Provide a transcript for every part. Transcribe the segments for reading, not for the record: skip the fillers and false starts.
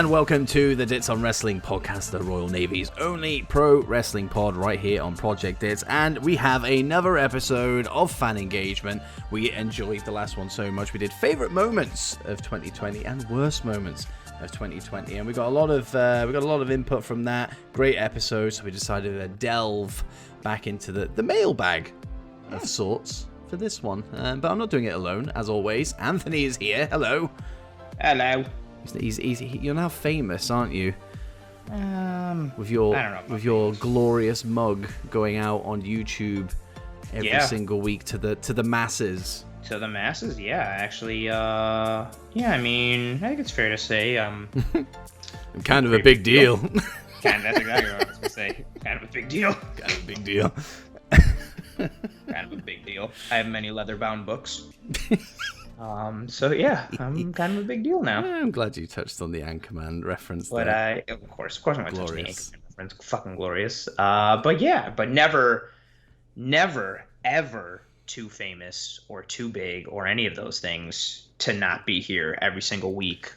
And welcome to the Dits on Wrestling podcast, the Royal Navy's only pro wrestling pod right here on Project Dits. And we have another episode of fan engagement. We enjoyed the last one so much. We did favorite moments of 2020 and worst moments of 2020, and we got a lot of input from that. Great episode, so we decided to delve back into the mailbag of sorts for this one. But I'm not doing it alone, as always. Anthony is here. Hello. Hello. You're now famous, aren't you? With your glorious mug going out on YouTube every single week to the masses. To the masses, yeah. Actually, I mean, I think it's fair to say I'm kind of a big deal. That's exactly what I was gonna say. Kind of a big deal. Kind of a big deal. Kind of a big deal. I have many leather-bound books. So yeah, I'm kind of a big deal now. I'm glad you touched on the Anchorman reference. But there. of course, I'm going to touch the Anchorman reference. Fucking glorious. But never, ever too famous or too big or any of those things to not be here every single week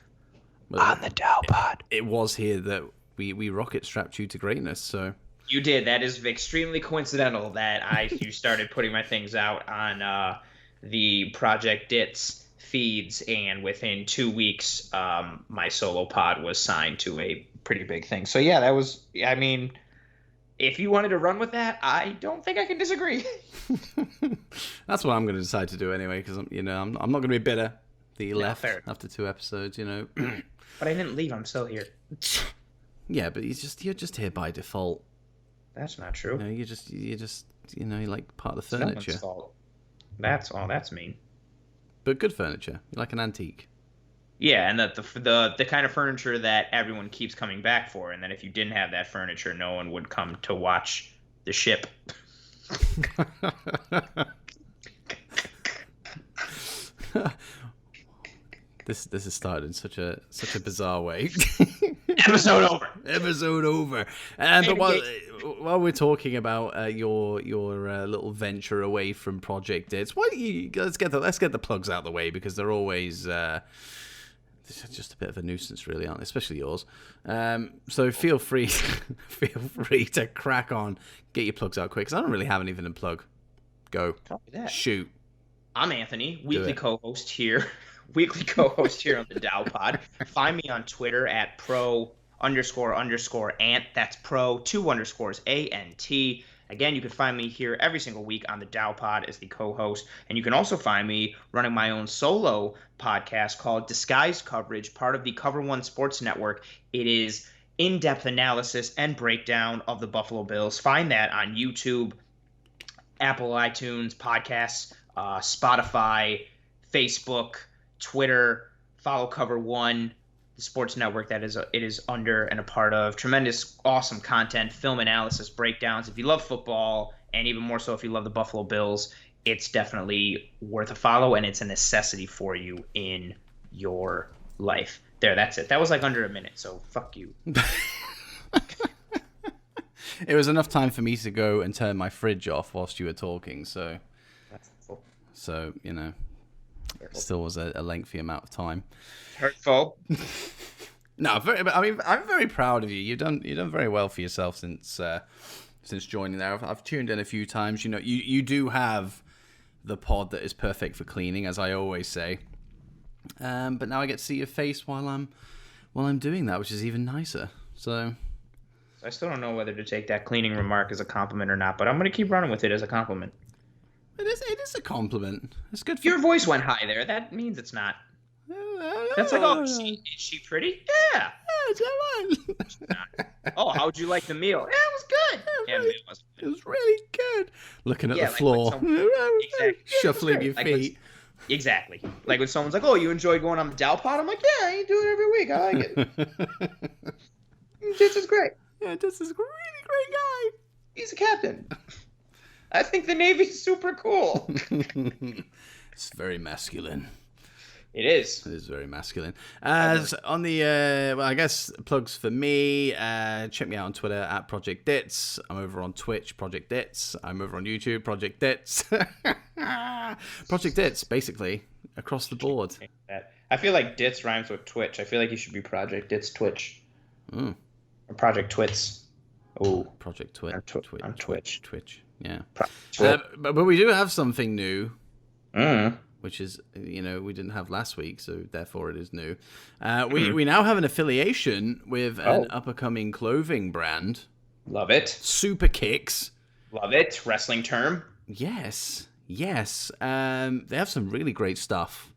on the DOWPOD. It was here that we rocket strapped you to greatness. So you did. That is extremely coincidental that you started putting my things out on the Project Dits feeds, and within 2 weeks, my solo pod was signed to a pretty big thing. So yeah, that was, I mean, if you wanted to run with that, I don't think I can disagree. That's what I'm going to decide to do anyway, because I'm not going to be bitter that you left after 2 episodes, But I didn't leave. I'm still here. Yeah, but you're just here by default. That's not true. You're just you're like part of the furniture. It's no one's fault. That's mean. But good furniture. You like an antique. Yeah, and the kind of furniture that everyone keeps coming back for, and that if you didn't have that furniture, no one would come to watch the ship. This has started in such a bizarre way. Episode over. Episode over. But while we're talking about your little venture away from Project Dits, let's get the plugs out of the way, because they're always just a bit of a nuisance, really, aren't they? Especially yours. So feel free to crack on, get your plugs out quick, because I don't really have anything to plug. Go. Copy that. Shoot. I'm Anthony, weekly co-host here on the DOWPOD. Find me on Twitter at pro__ant. That's pro 2 ANT. Again, you can find me here every single week on the DOWPOD as the co-host. And you can also find me running my own solo podcast called Disguised Coverage, part of the Cover One Sports Network. It is in-depth analysis and breakdown of the Buffalo Bills. Find that on YouTube, Apple iTunes, podcasts, Spotify, Facebook, Twitter. Follow Cover One, the sports network that it is under and a part of. Tremendous, awesome content, film analysis, breakdowns. If you love football, and even more so if you love the Buffalo Bills, it's definitely worth a follow, and it's a necessity for you in your life. There, that's it. That was like under a minute, so fuck you. It was enough time for me to go and turn my fridge off whilst you were talking, so... That's cool. So, still was a lengthy amount of time. Hurtful. No, I'm very proud of you. You've done very well for yourself since joining there. I've tuned in a few times. You do have the pod that is perfect for cleaning, as I always say. But now I get to see your face while I'm doing that, which is even nicer. So I still don't know whether to take that cleaning remark as a compliment or not, but I'm going to keep running with it as a compliment. It is a compliment. It's good for... Your voice went high there. That means it's not. That's like, is she pretty? Yeah. It's all right. Oh, how'd you like the meal? Yeah, it was good. It was really good. Looking at the floor. Exactly. Shuffling your feet. Exactly. Like when someone's like, oh, you enjoy going on the DOWPOD? I'm like, yeah, I do it every week. I like it. This is great. Yeah, this is a really great guy. He's a captain. I think the Navy's super cool. It's very masculine. It is. It is very masculine. So on the, I guess, plugs for me, check me out on Twitter at Project Dits. I'm over on Twitch, Project Dits. I'm over on YouTube, Project Dits. Project Dits, basically, across the board. I feel like Dits rhymes with Twitch. I feel like you should be Project Dits Twitch. Mm. Or Project Twits. Oh, Project Twitch. on Twitch. Twitch. Yeah. But we do have something new. Which is, we didn't have last week, so therefore it is new. We now have an affiliation with an up-and-coming clothing brand. Love it. Super Kicks. Love it. Wrestling term. Yes. They have some really great stuff.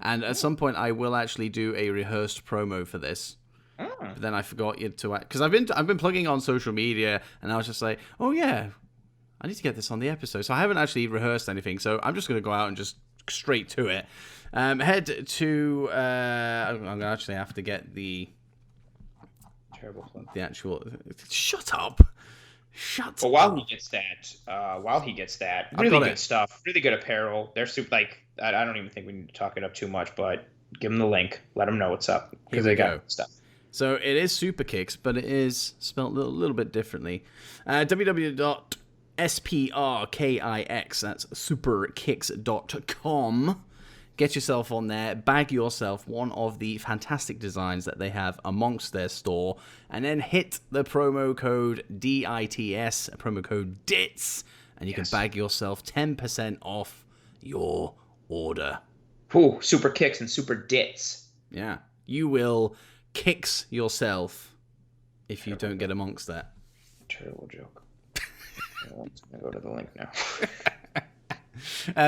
And at some point, I will actually do a rehearsed promo for this. But then I forgot to, because I've been plugging on social media, and I was just like, oh yeah, I need to get this on the episode. So I haven't actually rehearsed anything. So I'm just going to go out and just straight to it. Head to I'm gonna actually have to get the terrible fun. The actual. Shut up. But while he gets that, really good stuff, really good apparel. They're super. Like, I don't even think we need to talk it up too much, but give them the link, let them know what's up, because they got stuff. So it is Super Kicks, but it is spelled a little bit differently. www.sprkix, that's superkicks.com. Get yourself on there, bag yourself one of the fantastic designs that they have amongst their store, and then hit the promo code DITS, promo code DITS, and you can bag yourself 10% off your order. Ooh, Super Kicks and Super Dits. Yeah, you will kicks yourself if you don't get amongst that. Terrible joke. I'm going to go to the link now.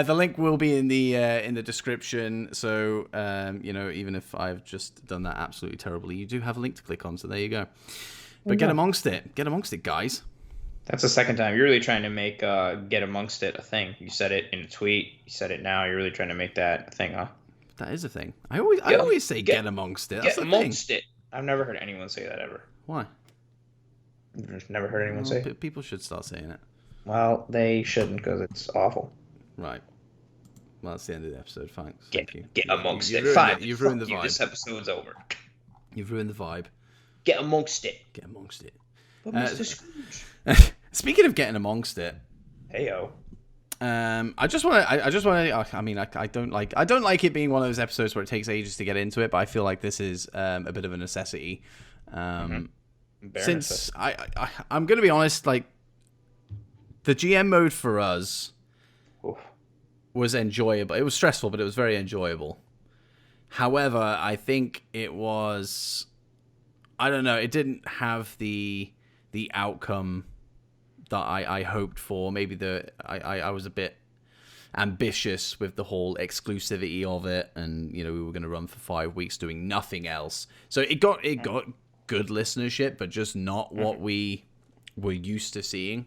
The link will be in the description. So even if I've just done that absolutely terribly, you do have a link to click on. So there you go. But get amongst it, guys. That's the second time. You're really trying to make get amongst it a thing. You said it in a tweet. You said it now. You're really trying to make that a thing, huh? That is a thing. I always say get amongst it. That's get amongst it. I've never heard anyone say that ever. Why? I've never heard anyone say it. People should start saying it. Well, they shouldn't, because it's awful. Right. Well, that's the end of the episode. Thanks. Thank you. Get amongst it. You've ruined the vibe. This episode's over. You've ruined the vibe. Get amongst it. Get amongst it. But Mr. Scrooge. Speaking of getting amongst it. Heyo. I don't like it being one of those episodes where it takes ages to get into it, but I feel like this is a bit of a necessity. Since I'm going to be honest, like, the GM mode for us was enjoyable. It was stressful, but it was very enjoyable. However, I think it was, I don't know, it didn't have the outcome that I hoped for. Maybe I was a bit ambitious with the whole exclusivity of it, and we were going to run for 5 weeks doing nothing else. So it got good listenership, but just not what we were used to seeing.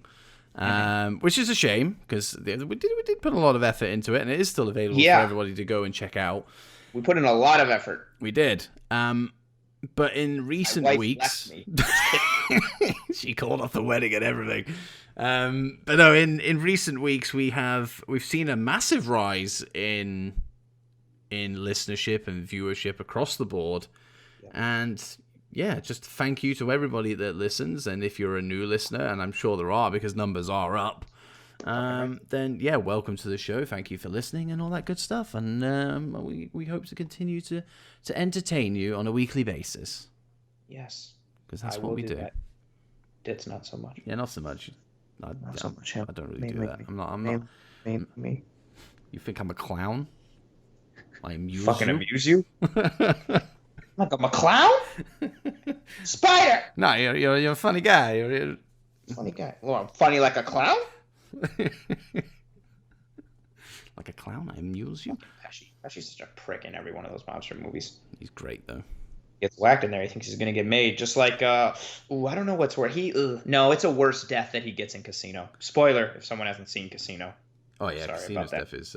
Which is a shame, because we did put a lot of effort into it, and it is still available for everybody to go and check out. We put in a lot of effort. We did. But in recent weeks, she called off the wedding and everything. But no, in recent weeks we've seen a massive rise in listenership and viewership across the board, and just thank you to everybody that listens. And if you're a new listener, and I'm sure there are, because numbers are up, then welcome to the show. Thank you for listening and all that good stuff. And we hope to continue to entertain you on a weekly basis. Yes, because that's what we do. It's not so much. Yeah, not so much. Not so much. I don't really do that. I'm not. Me. You think I'm a clown? I amuse fucking you? Amuse you? Like I'm a clown? Spider! No, you're a funny guy. You're funny guy. Well, I'm funny like a clown? Like a clown? I amuse you? Pesci's such a prick in every one of those monster movies. He's great, though. Gets whacked in there. He thinks he's going to get made. Just like, I don't know what's worse. No, it's a worse death that he gets in Casino. Spoiler, if someone hasn't seen Casino. Oh, yeah, Casino's death is...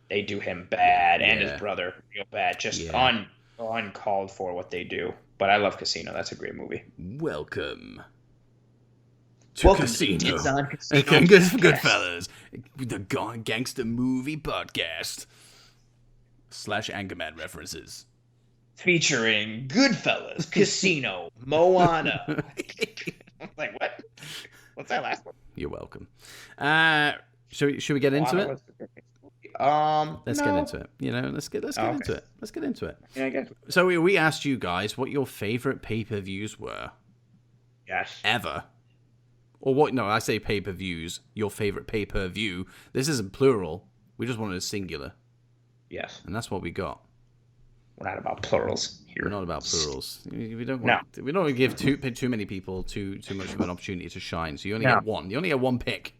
They do him bad, and his brother real bad. Just uncalled for what they do. But I love Casino. That's a great movie. Welcome to Casino. To Dits on Casino. Goodfellas. The gangster movie podcast. / Anchorman references. Featuring Goodfellas, Casino, Moana. I'm like, what? What's that last one? You're welcome. Should we get into it? Let's no. get into it. Let's get Okay. into it. Let's get into it. Yeah, I guess. So we asked you guys what your favorite pay-per-views were. Yes. Ever. Or what? No, I say pay-per-views. Your favorite pay-per-view. This isn't plural. We just wanted a singular. Yes. And that's what we got. We're not about plurals here. We're not about plurals. We don't No. we don't give too many people too much of an opportunity to shine. So you only get one. You only get one pick.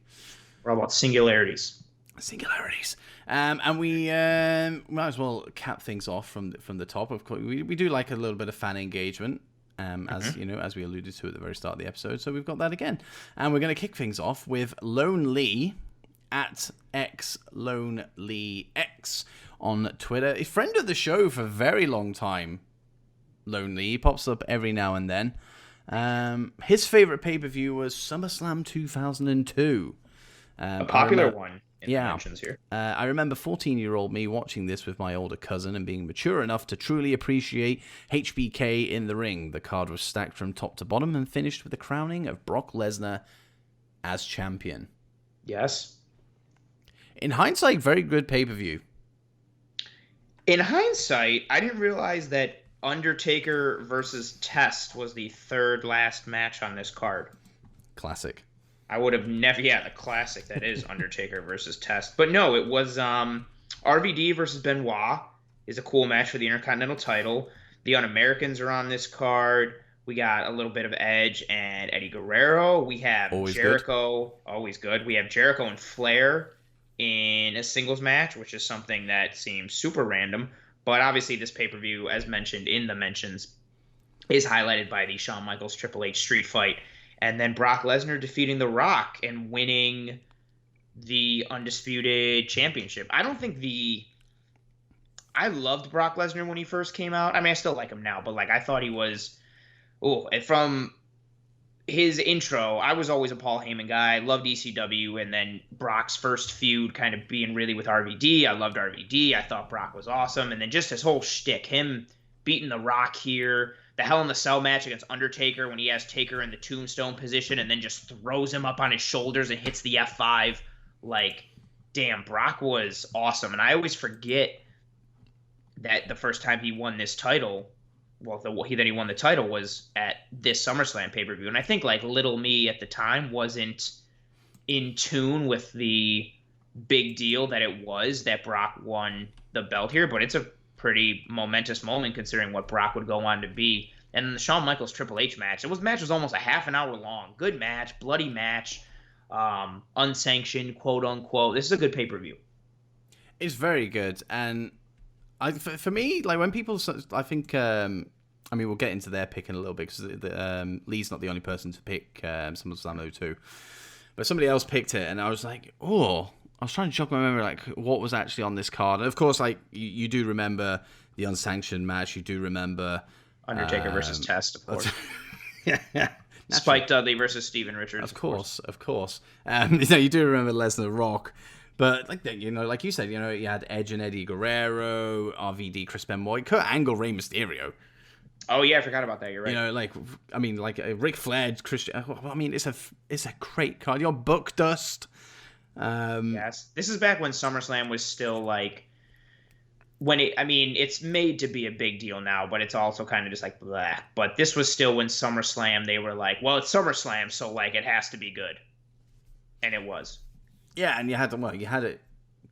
We're all about singularities. Singularities. And we might as well cap things off from the top. Of course, we do like a little bit of fan engagement. As we alluded to at the very start of the episode, so we've got that again, and we're going to kick things off with Lone Lee at XLonelyX on Twitter, a friend of the show for a very long time. Lone Lee, he pops up every now and then. His favorite pay-per-view was SummerSlam 2002, a popular one. In the mentions here. I remember 14-year-old me watching this with my older cousin and being mature enough to truly appreciate HBK in the ring. The card was stacked from top to bottom and finished with the crowning of Brock Lesnar as champion. Yes. In hindsight, very good pay-per-view. In hindsight, I didn't realize that Undertaker versus Test was the third last match on this card. Classic. I would have never, the classic that is Undertaker versus Test. But no, it was RVD versus Benoit is a cool match for the Intercontinental title. The Un-Americans are on this card. We got a little bit of Edge and Eddie Guerrero. We have always Jericho, good. Always good. We have Jericho and Flair in a singles match, which is something that seems super random. But obviously this pay-per-view, as mentioned in the mentions, is highlighted by the Shawn Michaels Triple H street fight. And then Brock Lesnar defeating The Rock and winning the Undisputed Championship. I loved Brock Lesnar when he first came out. I mean, I still like him now, but I thought he was... and from his intro, I was always a Paul Heyman guy. I loved ECW, and then Brock's first feud kind of being really with RVD. I loved RVD. I thought Brock was awesome. And then just his whole shtick, him beating The Rock here... The Hell in the Cell match against Undertaker when he has Taker in the tombstone position and then just throws him up on his shoulders and hits the F5. Damn, Brock was awesome. And I always forget that the first time he won this title, that he won the title was at this SummerSlam pay-per-view. And I think, little me at the time wasn't in tune with the big deal that it was that Brock won the belt here. But it's a pretty momentous moment considering what Brock would go on to be. And then the Shawn Michaels Triple H match. The match was almost a half an hour long. Good match, bloody match, unsanctioned, quote unquote. This is a good pay-per-view. It's very good. And for me, when people, I think, we'll get into their pick in a little bit because Lee's not the only person to pick SummerSlam 02. But somebody else picked it and I was like, I was trying to jog my memory, what was actually on this card. And of course, you do remember the unsanctioned match. You do remember Undertaker versus Test, of course. yeah. Spike Dudley versus Steven Richards. Of course. You do remember Lesnar Rock. But, like you said, you had Edge and Eddie Guerrero, RVD, Chris Benoit, Kurt Angle, Rey Mysterio. Oh, yeah, I forgot about that. You're right. Ric Flair, Christian. It's a great card. Book Dust. Yes, this is back when SummerSlam was still it's made to be a big deal now, but it's also kind of just blah. But this was still when SummerSlam, they were well, it's SummerSlam, so it has to be good, and it was. Yeah, and you had it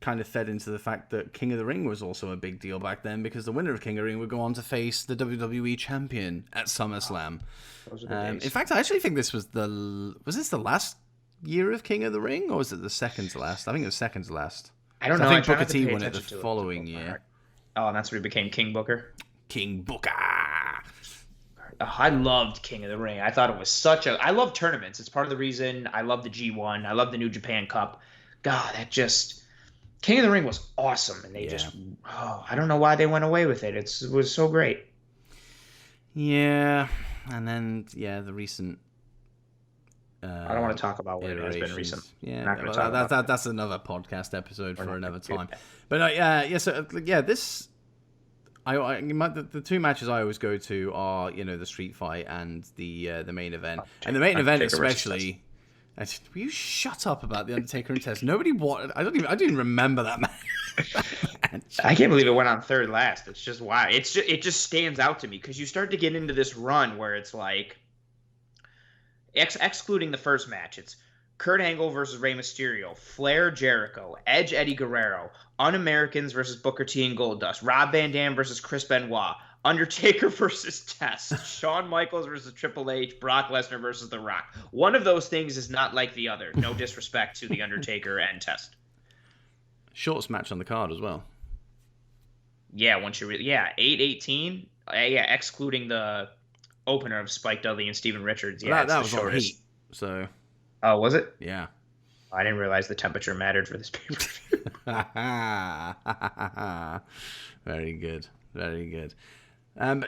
kind of fed into the fact that King of the Ring was also a big deal back then because the winner of King of the Ring would go on to face the WWE champion at SummerSlam. Those are the days. In fact, I actually think this was this the last year of King of the Ring, or was it the second to last? I think it was second to last. I don't know. I think Booker T won it the following year. Oh, and that's where he became King Booker? King Booker. I loved King of the Ring. I thought it was I love tournaments. It's part of the reason I love the G1. I love the New Japan Cup. God, King of the Ring was awesome. And they I don't know why they went away with it. It was so great. Yeah. And then, the recent... I don't want to talk about what it has been recent. Yeah, that's another podcast episode for another time. But this. The two matches I always go to are the street fight and the main event. And the main event especially, Will you shut up about the Undertaker and Test? Nobody wanted. I didn't remember that match. I can't believe it went on third last. It's just wild. It just stands out to me because you start to get into this run where it's like, excluding the first match, it's Kurt Angle versus Rey Mysterio, Flair Jericho, Edge Eddie Guerrero, Un-Americans versus Booker T and Goldust, Rob Van Dam versus Chris Benoit, Undertaker versus Test, Shawn Michaels versus Triple H, Brock Lesnar versus The Rock. One of those things is not like the other. No disrespect to the Undertaker and Test. Shortest match on the card as well. Yeah, 8:18. Yeah, excluding the opener of Spike Dudley and Steven Richards. Yeah, that was on Heat. So. Oh, was it? Yeah. I didn't realize the temperature mattered for this pay-per-view. Very good. Very good.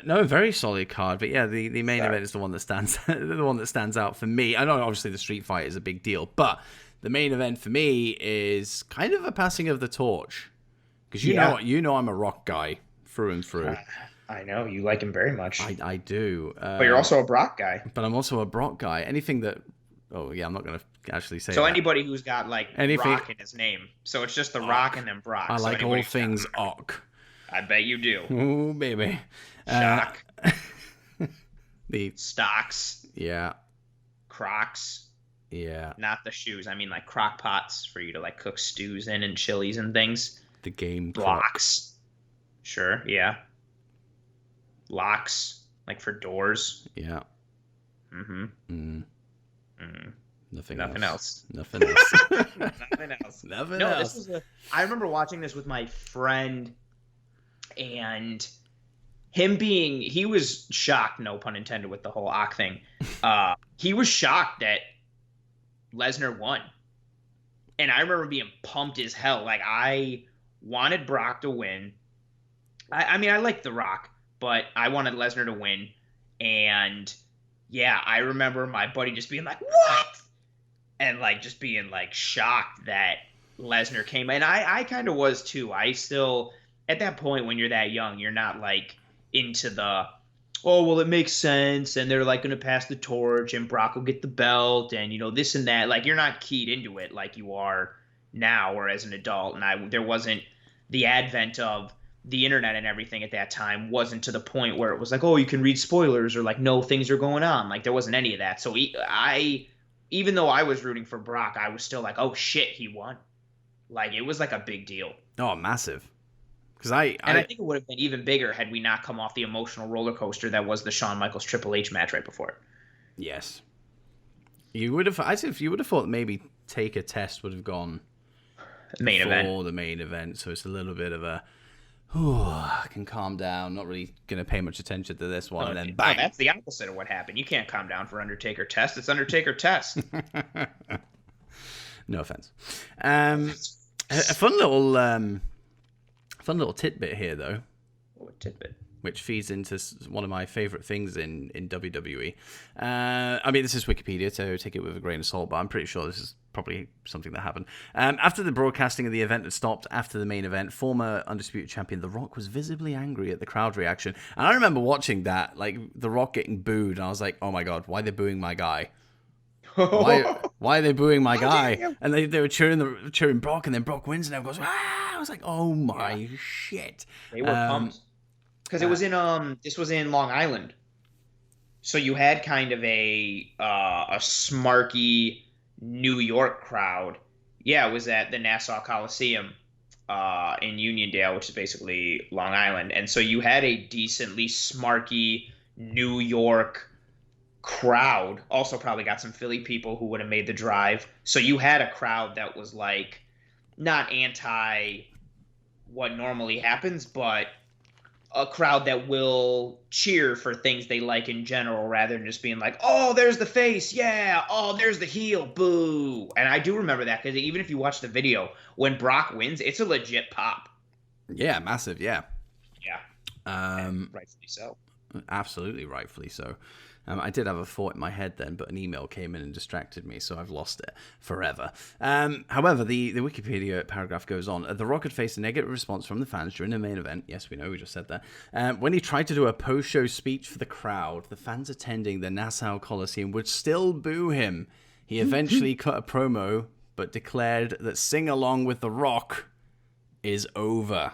No, very solid card. But yeah, the main event is the one that stands out for me. I know obviously the street fight is a big deal, but the main event for me is kind of a passing of the torch. Because you know I'm a Rock guy through and through. I know you like him very much. I do. But you're also a Brock guy. But I'm also a Brock guy. Anything that. Oh yeah, I'm not going to actually say. So that. Anybody who's got like Rock in his name, so it's just the Rock and then Brock. I like all things Ock. I bet you do. Ooh, baby. Shock. The stocks. Yeah. Crocs. Yeah. Not the shoes. I mean like crock pots for you to like cook stews in and chilies and things. The game blocks. Sure. Yeah. Locks, like for doors. Yeah. Mm-hmm. Mm. Mm. Nothing else. Nothing else. Nothing else. Nothing else. I remember watching this with my friend, and he was shocked, no pun intended, with the whole Ock thing. He was shocked that Lesnar won. And I remember being pumped as hell. Like, I wanted Brock to win. I mean, I like The Rock, but I wanted Lesnar to win. And yeah, I remember my buddy just being like, what? And like just being like shocked that Lesnar came. And I kind of was too. I still, at that point when you're that young, you're not like into the, oh, well, it makes sense. And they're like going to pass the torch and Brock will get the belt and, you know, this and that. Like, you're not keyed into it like you are now or as an adult. And there wasn't the advent of the internet and everything at that time wasn't to the point where it was like, oh, you can read spoilers or like, no, things are going on. Like, there wasn't any of that. So even though I was rooting for Brock, I was still like, oh shit, he won. Like, it was like a big deal. Oh, massive. Because I think it would have been even bigger had we not come off the emotional roller coaster that was the Shawn Michaels Triple H match right before it. Yes. You would have thought maybe Taker Test would have gone main event. Before the main event, so it's a little bit of a I can calm down, not really going to pay much attention to this one, and then bang. No, that's the opposite of what happened. You can't calm down for Undertaker Test. It's Undertaker Test. No offense. A fun little tidbit here, though. What tidbit? Which feeds into one of my favorite things in WWE. I mean, this is Wikipedia, so take it with a grain of salt, but I'm pretty sure this is probably something that happened. After the broadcasting of the event had stopped after the main event, former Undisputed Champion The Rock was visibly angry at the crowd reaction. And I remember watching that, like, The Rock getting booed, and I was like, oh my god, why are they booing my guy? Why are they booing my guy? And they were cheering Brock, and then Brock wins, and everyone goes, ah! I was like, oh my shit. They were pumped. Because it was this was in Long Island. So you had kind of a smarky New York crowd. Yeah, it was at the Nassau Coliseum in Uniondale, which is basically Long Island. And so you had a decently smarky New York crowd. Also probably got some Philly people who would have made the drive. So you had a crowd that was like not anti what normally happens, but a crowd that will cheer for things they like in general rather than just being like, oh, there's the face, yeah, oh, there's the heel, boo. And I do remember that because even if you watch the video, when Brock wins, it's a legit pop. Yeah, massive, yeah. Yeah. Rightfully so. Absolutely rightfully so. I did have a thought in my head then, but an email came in and distracted me, so I've lost it forever. However, the Wikipedia paragraph goes on. The Rock had faced a negative response from the fans during the main event. Yes, we know, we just said that. When he tried to do a post-show speech for the crowd, the fans attending the Nassau Coliseum would still boo him. He eventually cut a promo, but declared that Sing Along with The Rock is over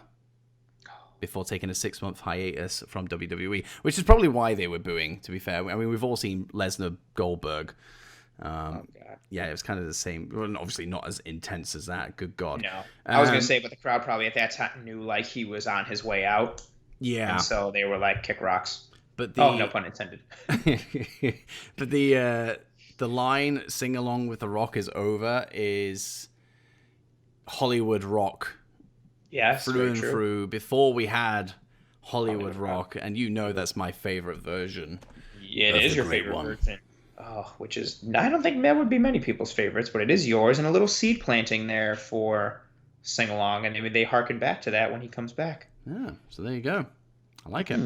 before taking a 6-month hiatus from WWE, which is probably why they were booing, to be fair. I mean, we've all seen Lesnar Goldberg. Yeah, it was kind of the same. Well, obviously not as intense as that. Good God. No. I was going to say, but the crowd probably at that time knew like he was on his way out. Yeah. And so they were like, kick rocks. But no pun intended. But the line "Sing Along with The Rock is over" is Hollywood Rock. Yes, through and through. Before we had Hollywood Rock, and you know that's my favorite version. Yeah, it is your favorite version. Oh, which is, I don't think that would be many people's favorites, but it is yours, and a little seed planting there for Sing Along, and maybe they harken back to that when he comes back. Yeah, so there you go. I like it.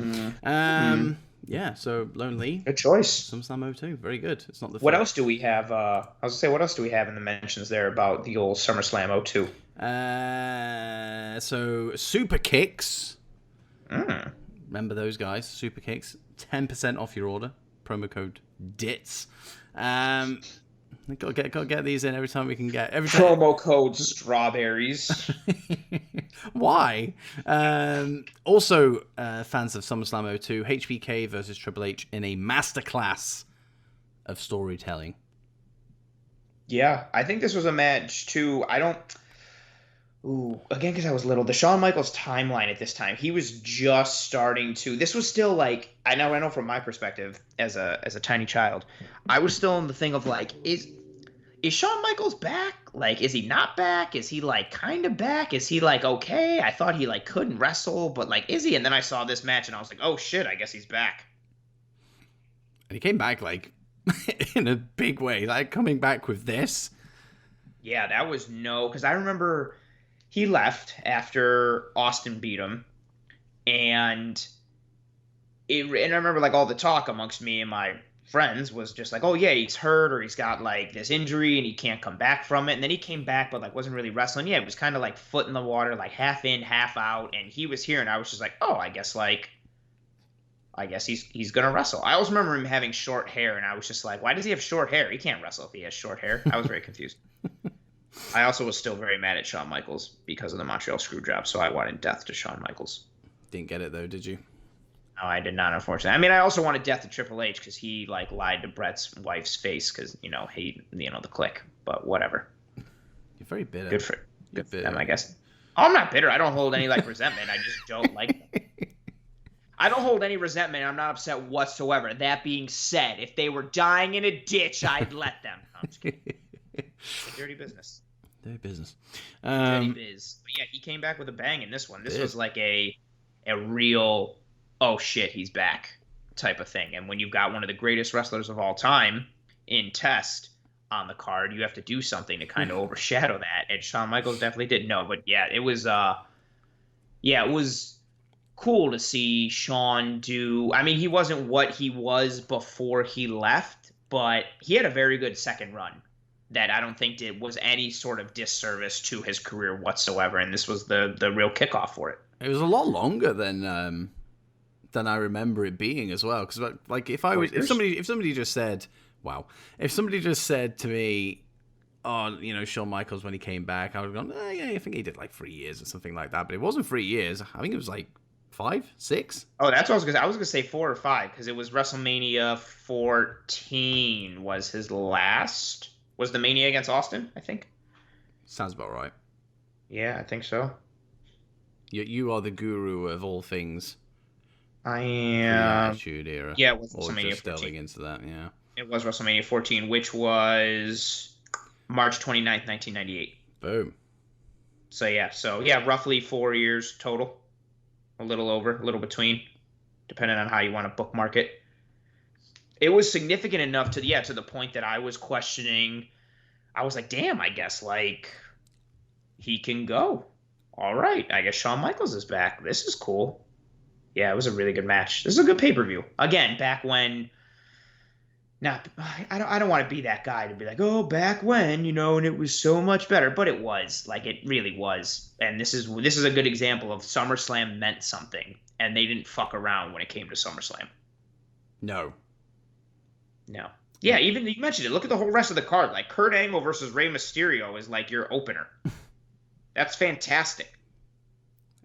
Yeah, so Lonely. Good choice. SummerSlam 02, very good. It's not the. What else do we have? I was gonna say, what else do we have in the mentions there about the old SummerSlam 02? So Super Kicks. Remember those guys? Super Kicks. 10% off your order. Promo code DITS. Gotta get these in every time we can get. Promo code strawberries. Why? Also, fans of SummerSlam 02, HBK versus Triple H in a masterclass of storytelling. Yeah, I think this was a match too. Again, because I was little, the Shawn Michaels timeline at this time, he was just starting to. This was still like, I know from my perspective as a tiny child, I was still in the thing of like, is Shawn Michaels back? Like, is he not back? Is he like kind of back? Is he like okay? I thought he like couldn't wrestle, but like, is he? And then I saw this match and I was like, oh shit, I guess he's back. And he came back like in a big way, like coming back with this. Yeah, that was because I remember. He left after Austin beat him, and I remember like all the talk amongst me and my friends was just like, oh yeah, he's hurt or he's got like this injury and he can't come back from it. And then he came back, but like wasn't really wrestling. Yeah, it was kind of like foot in the water, like half in, half out. And he was here, and I was just like, oh, I guess he's gonna wrestle. I always remember him having short hair, and I was just like, why does he have short hair? He can't wrestle if he has short hair. I was very confused. I also was still very mad at Shawn Michaels because of the Montreal Screwjob, so I wanted death to Shawn Michaels. Didn't get it though, did you? No, I did not, unfortunately. I mean, I also wanted death to Triple H because he like lied to Brett's wife's face because the clique. But whatever. You're very bitter. Good for them, I guess. Oh, I'm not bitter. I don't hold any like resentment. I just don't like them. I don't hold any resentment. I'm not upset whatsoever. That being said, if they were dying in a ditch, I'd let them. No, I'm just kidding. It's dirty business. Dirty business. Dirty biz. But yeah, he came back with a bang in this one. This was like a real, oh shit, he's back type of thing. And when you've got one of the greatest wrestlers of all time in Test on the card, you have to do something to kind of overshadow that. And Shawn Michaels definitely didn't know. But yeah, it was cool to see Shawn do. I mean, he wasn't what he was before he left, but he had a very good second run that I don't think was any sort of disservice to his career whatsoever, and this was the real kickoff for it. It was a lot longer than I remember it being as well. Because like if somebody just said to me, oh, Shawn Michaels when he came back, I would have gone, yeah, I think he did like 3 years or something like that. But it wasn't 3 years. I think it was like 5, 6. Oh, that's what I was gonna say. I was gonna say 4 or 5 because it was WrestleMania 14 was his last. Was the Mania against Austin, I think? Sounds about right. Yeah, I think so. You are the guru of all things. I am. Attitude Era. Yeah, it was or WrestleMania just 14. delving into that, yeah. It was WrestleMania 14, which was March 29th, 1998. Boom. So yeah, roughly 4 years total. A little over, a little between, depending on how you want to bookmark it. It was significant enough to the point that I was questioning. I was like, damn, I guess like he can go. All right, I guess Shawn Michaels is back. This is cool. Yeah, it was a really good match. This is a good pay-per-view. Again, back when. Now, I don't want to be that guy to be like, oh, back when, and it was so much better. But it was. Like, it really was. And this is a good example of SummerSlam meant something. And they didn't fuck around when it came to SummerSlam. No. Yeah, even you mentioned it. Look at the whole rest of the card. Like Kurt Angle versus Rey Mysterio is like your opener. That's fantastic.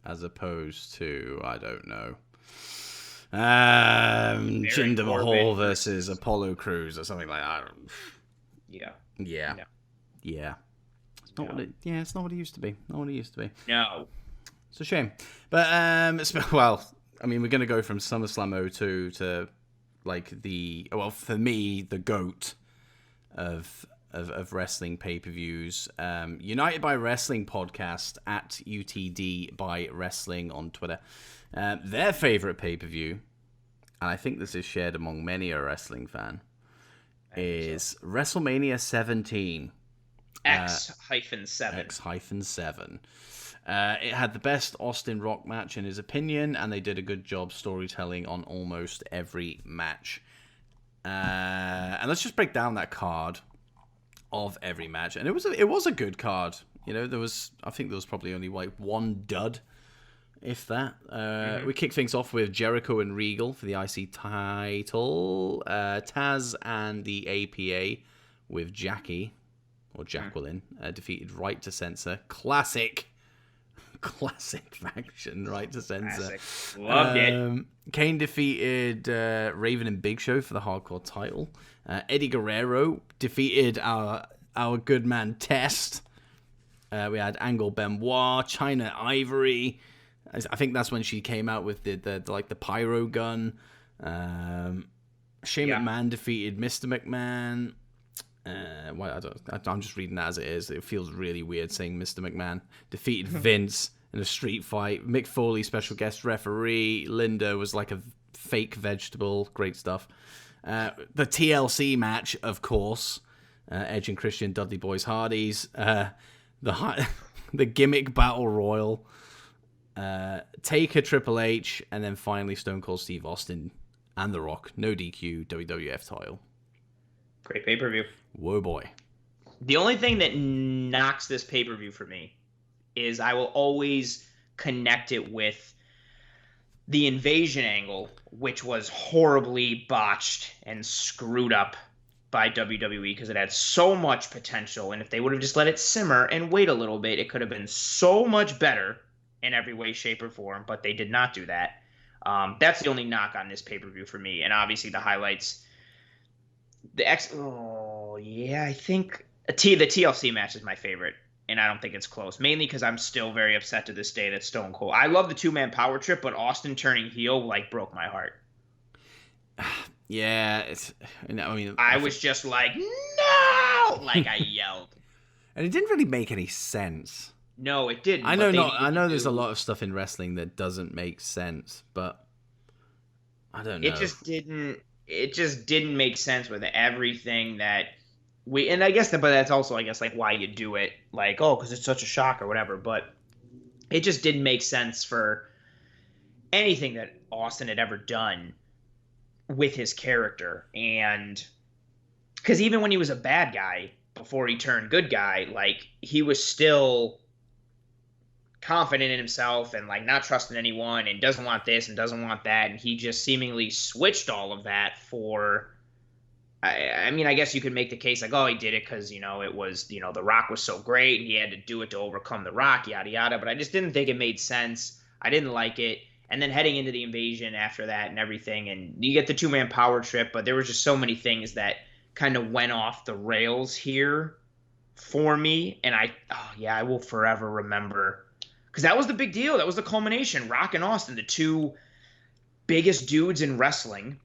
As opposed to, I don't know, Baron Jinder Corbin Mahal versus Apollo Crews or something like that. Yeah. Yeah. No. Yeah. It's not what it. Yeah, it's not what it used to be. Not what it used to be. No. It's a shame. But well, I mean, we're gonna go from SummerSlam '02 to like for me, the GOAT of wrestling pay-per-views. United by Wrestling podcast at UTD by Wrestling on Twitter. Their favorite pay-per-view, and I think this is shared among many a wrestling fan, is WrestleMania 17. X-7. X-7. It had the best Austin Rock match in his opinion, and they did a good job storytelling on almost every match. And let's just break down that card of every match. And it was a good card. You know, I think there was probably only like one dud, if that. We kick things off with Jericho and Regal for the IC title. Taz and the APA with Jackie, or Jacqueline, defeated Right to Censor. Classic faction, Right to Censor. Loved it. Kane defeated Raven and Big Show for the Hardcore title. Eddie Guerrero defeated our good man Test. We had Angle Benoit, China Ivory. I think that's when she came out with the pyro gun. Shane McMahon defeated Mr. McMahon. I'm just reading that as it is. It feels really weird saying Mr. McMahon defeated Vince in a street fight. Mick Foley, special guest referee. Linda was like a fake vegetable. Great stuff. The TLC match, of course. Edge and Christian, Dudley Boys Hardys. The gimmick battle royal. Taker, Triple H, and then finally Stone Cold Steve Austin and The Rock. No DQ, WWF title. Great pay-per-view. Whoa, boy. The only thing that knocks this pay-per-view for me is I will always connect it with the invasion angle, which was horribly botched and screwed up by WWE because it had so much potential. And if they would have just let it simmer and wait a little bit, it could have been so much better in every way, shape, or form. But they did not do that. That's the only knock on this pay-per-view for me. And obviously the highlights. I think the TLC match is my favorite, and I don't think it's close. Mainly because I'm still very upset to this day that Stone Cold. I love the two-man power trip, but Austin turning heel broke my heart. Yeah, I was just like, no, I yelled, and it didn't really make any sense. No, it didn't. I know there's a lot of stuff in wrestling that doesn't make sense, but I don't know. It just didn't make sense with everything that and I guess but that's also why you do it, because it's such a shock or whatever, but it just didn't make sense for anything that Austin had ever done with his character. And because even when he was a bad guy before he turned good guy, he was still confident in himself and not trusting anyone and doesn't want this and doesn't want that, and he just seemingly switched all of that for I guess you could make the case he did it because it was The Rock was so great and he had to do it to overcome The Rock, yada yada, but I just didn't think it made sense. I didn't like it. And then heading into the invasion after that and everything, and you get the two-man power trip, but there was just so many things that kind of went off the rails here for me, and I will forever remember. Because that was the big deal. That was the culmination. Rock and Austin, the two biggest dudes in wrestling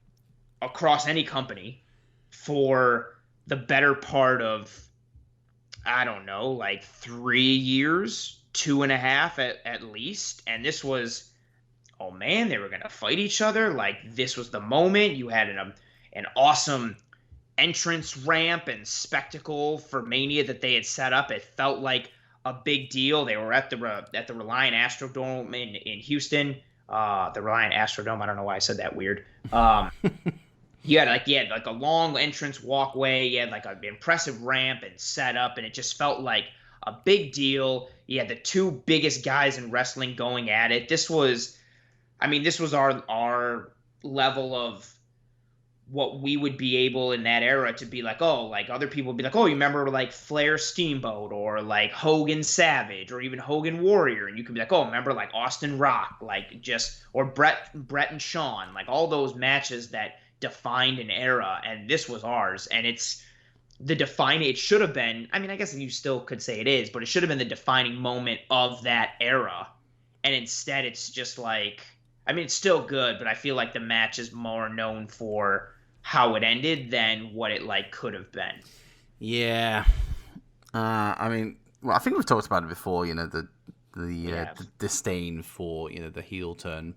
across any company for the better part of, 3 years, 2.5 at least. And this was, oh man, they were going to fight each other. This was the moment. You had an awesome entrance ramp and spectacle for Mania that they had set up. It felt like a big deal. They were at the Reliant Astrodome in Houston. The Reliant Astrodome. I don't know why I said that weird. You had a long entrance walkway. You had an impressive ramp and setup, and it just felt like a big deal. You had the two biggest guys in wrestling going at it. This was our level of what we would be able in that era to be like, oh, like other people would be like, oh, you remember like Flair Steamboat or like Hogan Savage or even Hogan Warrior, and you could be like, oh, remember like Austin Rock, like just or Brett and Shawn, like all those matches that defined an era, and this was ours, and it's the defining. It should have been. I mean, I guess you still could say it is, but it should have been the defining moment of that era, and instead it's just like. I mean, it's still good, but I feel like the match is more known for how it ended than what it like could have been. Yeah. I mean, well, I think we've talked about it before. You know, the disdain for the heel turn.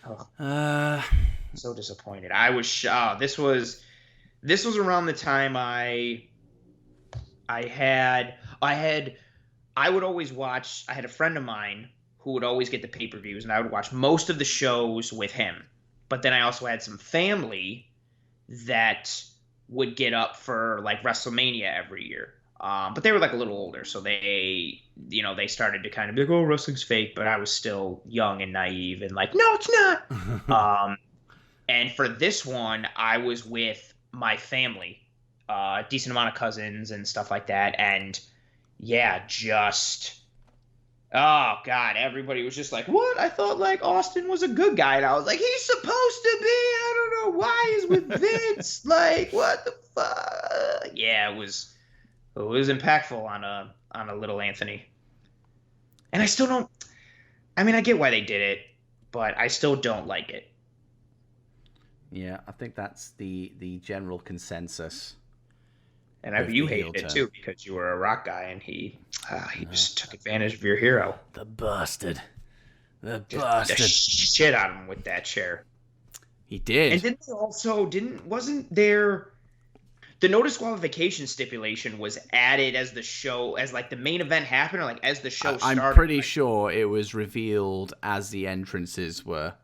Oh, so disappointed. I was this was around the time I would always watch. I had a friend of mine who would always get the pay-per-views, and I would watch most of the shows with him. But then I also had some family that would get up for like WrestleMania every year. But they were like a little older, so they started to kind of be like, oh, wrestling's fake, but I was still young and naive and like, no, it's not. And for this one, I was with my family, a decent amount of cousins and stuff like that. And yeah, oh God, everybody was just like, what? I thought like Austin was a good guy. And I was like, he's supposed to be. I don't know why he's with Vince. Like, what the fuck? Yeah, it was impactful on a little Anthony. And I still don't. I mean, I get why they did it, but I still don't like it. Yeah, I think that's the general consensus. And you hated it too because you were a Rock guy, and he just took advantage of your hero. The bastard. The shit out of him with that chair. He did. And wasn't there the no disqualification stipulation was added as the show, as like the main event happened, or like as the show started? I'm pretty sure it was revealed as the entrances were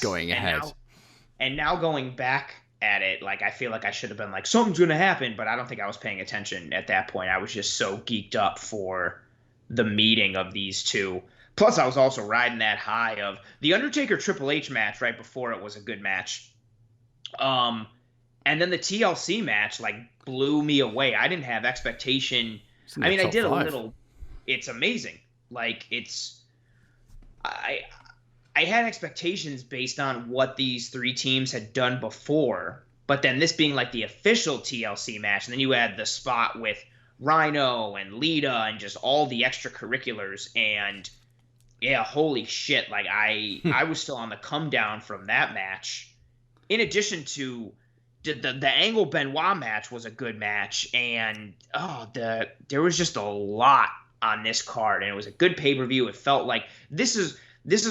going ahead. And now going back at it, like I feel like I should have been like, something's gonna happen, but I don't think I was paying attention at that point. I was just so geeked up for the meeting of these two. Plus, I was also riding that high of the Undertaker Triple H match right before it was a good match. And then the TLC match like blew me away. I didn't have expectation. I mean, I did a little. It's amazing. Like I had expectations based on what these three teams had done before, but then this being like the official TLC match, and then you had the spot with Rhino and Lita and just all the extracurriculars, and yeah, holy shit, like I was still on the come down from that match. In addition to the Angle Benoit match was a good match, and there was just a lot on this card, and it was a good pay-per-view. It felt like this is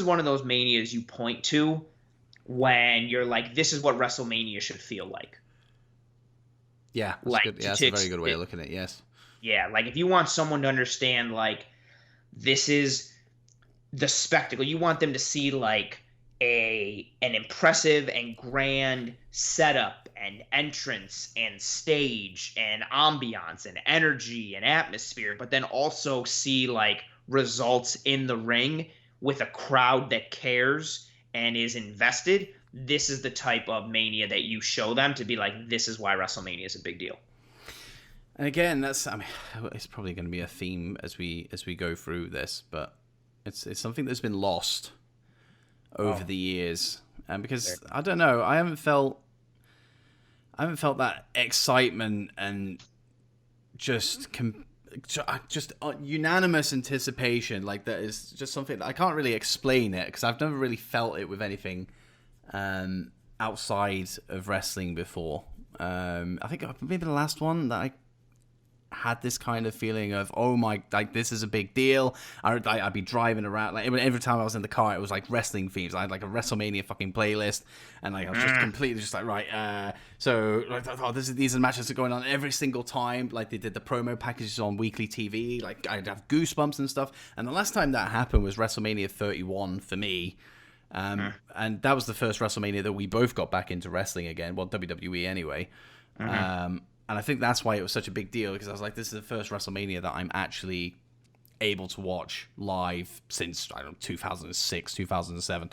one of those manias you point to when you're like, this is what WrestleMania should feel like. Yeah, that's a very good way of looking at it, yes. Yeah, like if you want someone to understand, like, this is the spectacle, you want them to see like an impressive and grand setup and entrance and stage and ambiance and energy and atmosphere, but then also see like results in the ring with a crowd that cares and is invested. This is the type of mania that you show them to be like, this is why WrestleMania is a big deal. And again, it's probably going to be a theme as we go through this, but it's something that's been lost over the years. And because I don't know, I haven't felt that excitement and just unanimous anticipation. Like, that is just something that I can't really explain it, because I've never really felt it with anything outside of wrestling before. I think maybe the last one that I had this kind of feeling of, oh my, like, this is a big deal. I'd be driving around, like, every time I was in the car, it was like wrestling themes. I had like a WrestleMania fucking playlist, and like I was just completely just like, right, so like, these are the matches that are going on every single time. Like, they did the promo packages on weekly TV, like I'd have goosebumps and stuff. And the last time that happened was WrestleMania 31 for me. And that was the first WrestleMania that we both got back into wrestling again. Well, WWE anyway. And I think that's why it was such a big deal, because I was like, this is the first WrestleMania that I'm actually able to watch live since, I don't know, 2006, 2007.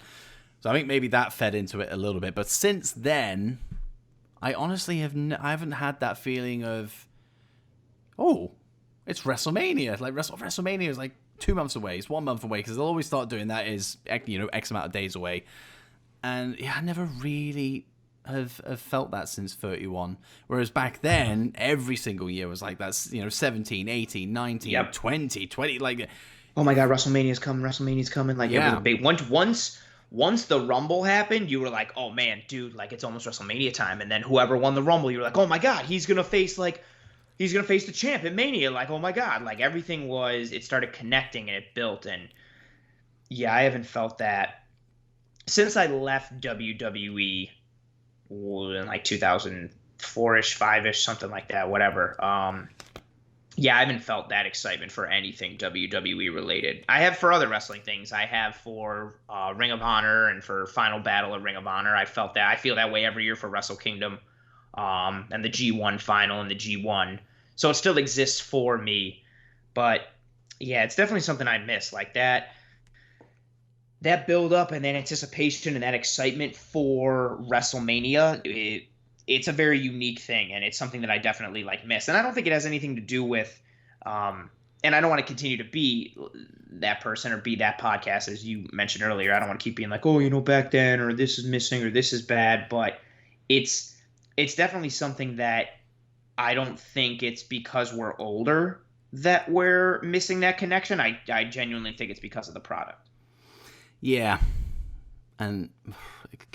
So I think maybe that fed into it a little bit. But since then, I honestly I haven't had that feeling of, oh, it's WrestleMania. Like WrestleMania is like 2 months away. It's 1 month away because they'll always start doing that is, X amount of days away. And yeah, I never really have felt that since 31. Whereas back then, every single year was like that's 17, 18, 19, Yep. 20, like. Oh my God, WrestleMania's coming. Like, it was a big once the Rumble happened, you were like, oh man, dude, like it's almost WrestleMania time. And then whoever won the Rumble, you were like, oh my God, he's gonna face the champ at Mania. Like, oh my God, like everything it started connecting and it built. And yeah, I haven't felt that since I left WWE in like 2004-ish, 5-ish, something like that, whatever. Yeah, I haven't felt that excitement for anything WWE related. I have for other wrestling things. I have for Ring of Honor and for Final Battle at Ring of Honor. I felt that. I feel that way every year for Wrestle Kingdom, and the G1 final and the G1. So it still exists for me. But yeah, it's definitely something I miss. Like that build up and that anticipation and that excitement for WrestleMania. It's a very unique thing, and it's something that I definitely miss. And I don't think it has anything to do with, and I don't want to continue to be that person or be that podcast as you mentioned earlier. I don't want to keep being like, oh, back then, or this is missing, or this is bad. But it's definitely something that I don't think it's because we're older that we're missing that connection. I genuinely think it's because of the product. Yeah, and.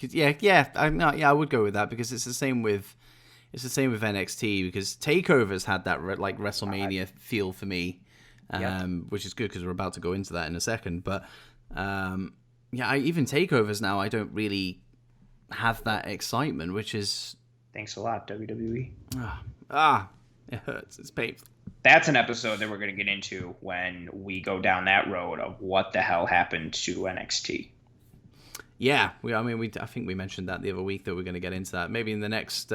I would go with that because it's the same with NXT because Takeover's had that WrestleMania feel for me, which is good because we're about to go into that in a second. But even Takeovers now I don't really have that excitement, which is thanks a lot WWE. It hurts. It's painful. That's an episode that we're going to get into when we go down that road of what the hell happened to NXT. Yeah, I think we mentioned that the other week that we're going to get into that. Maybe in the next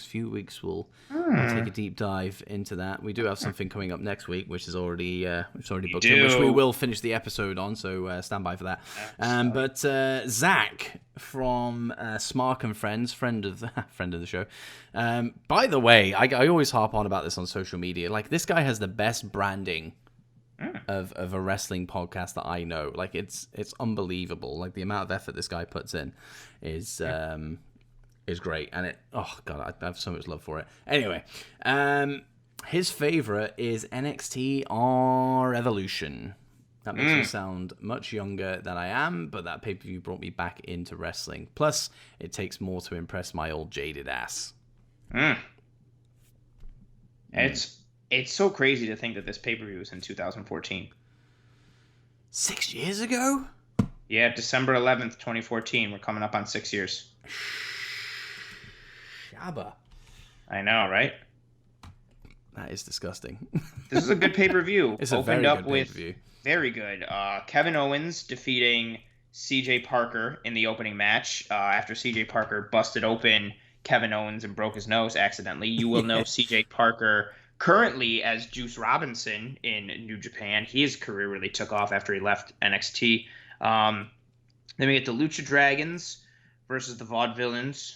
few weeks we'll take a deep dive into that. We do have something coming up next week, which is already booked in, which we will finish the episode on. So stand by for that. But Zach from Smark and Friends, friend of the show. By the way, I always harp on about this on social media. Like this guy has the best branding of a wrestling podcast that I know. Like it's unbelievable. Like the amount of effort this guy puts in is great, and I have so much love for it. Anyway, his favorite is NXT Revolution. That makes me sound much younger than I am, but that pay-per-view brought me back into wrestling. Plus, it takes more to impress my old jaded ass. It's so crazy to think that this pay-per-view was in 2014. 6 years ago? Yeah, December 11th, 2014. We're coming up on 6 years. Shabba. I know, right? That is disgusting. This is a good pay-per-view. It's opened very good pay-per-view. Very good. Kevin Owens defeating CJ Parker in the opening match after CJ Parker busted open Kevin Owens and broke his nose accidentally. You will know CJ Parker currently as Juice Robinson in New Japan. His career really took off after he left NXT. Then we get the Lucha Dragons versus the Vaudevillains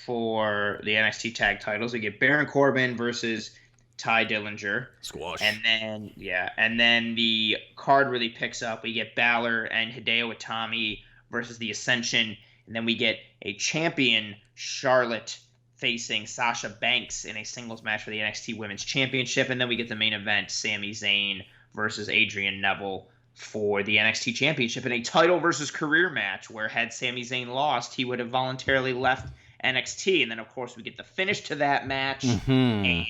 for the NXT tag titles. We get Baron Corbin versus Ty Dillinger. Squash. And then the card really picks up. We get Balor and Hideo Itami versus the Ascension. And then we get a champion, Charlotte, facing Sasha Banks in a singles match for the NXT Women's Championship. And then we get the main event, Sami Zayn versus Adrian Neville for the NXT Championship in a title versus career match where had Sami Zayn lost, he would have voluntarily left NXT. And then, of course, we get the finish to that match. And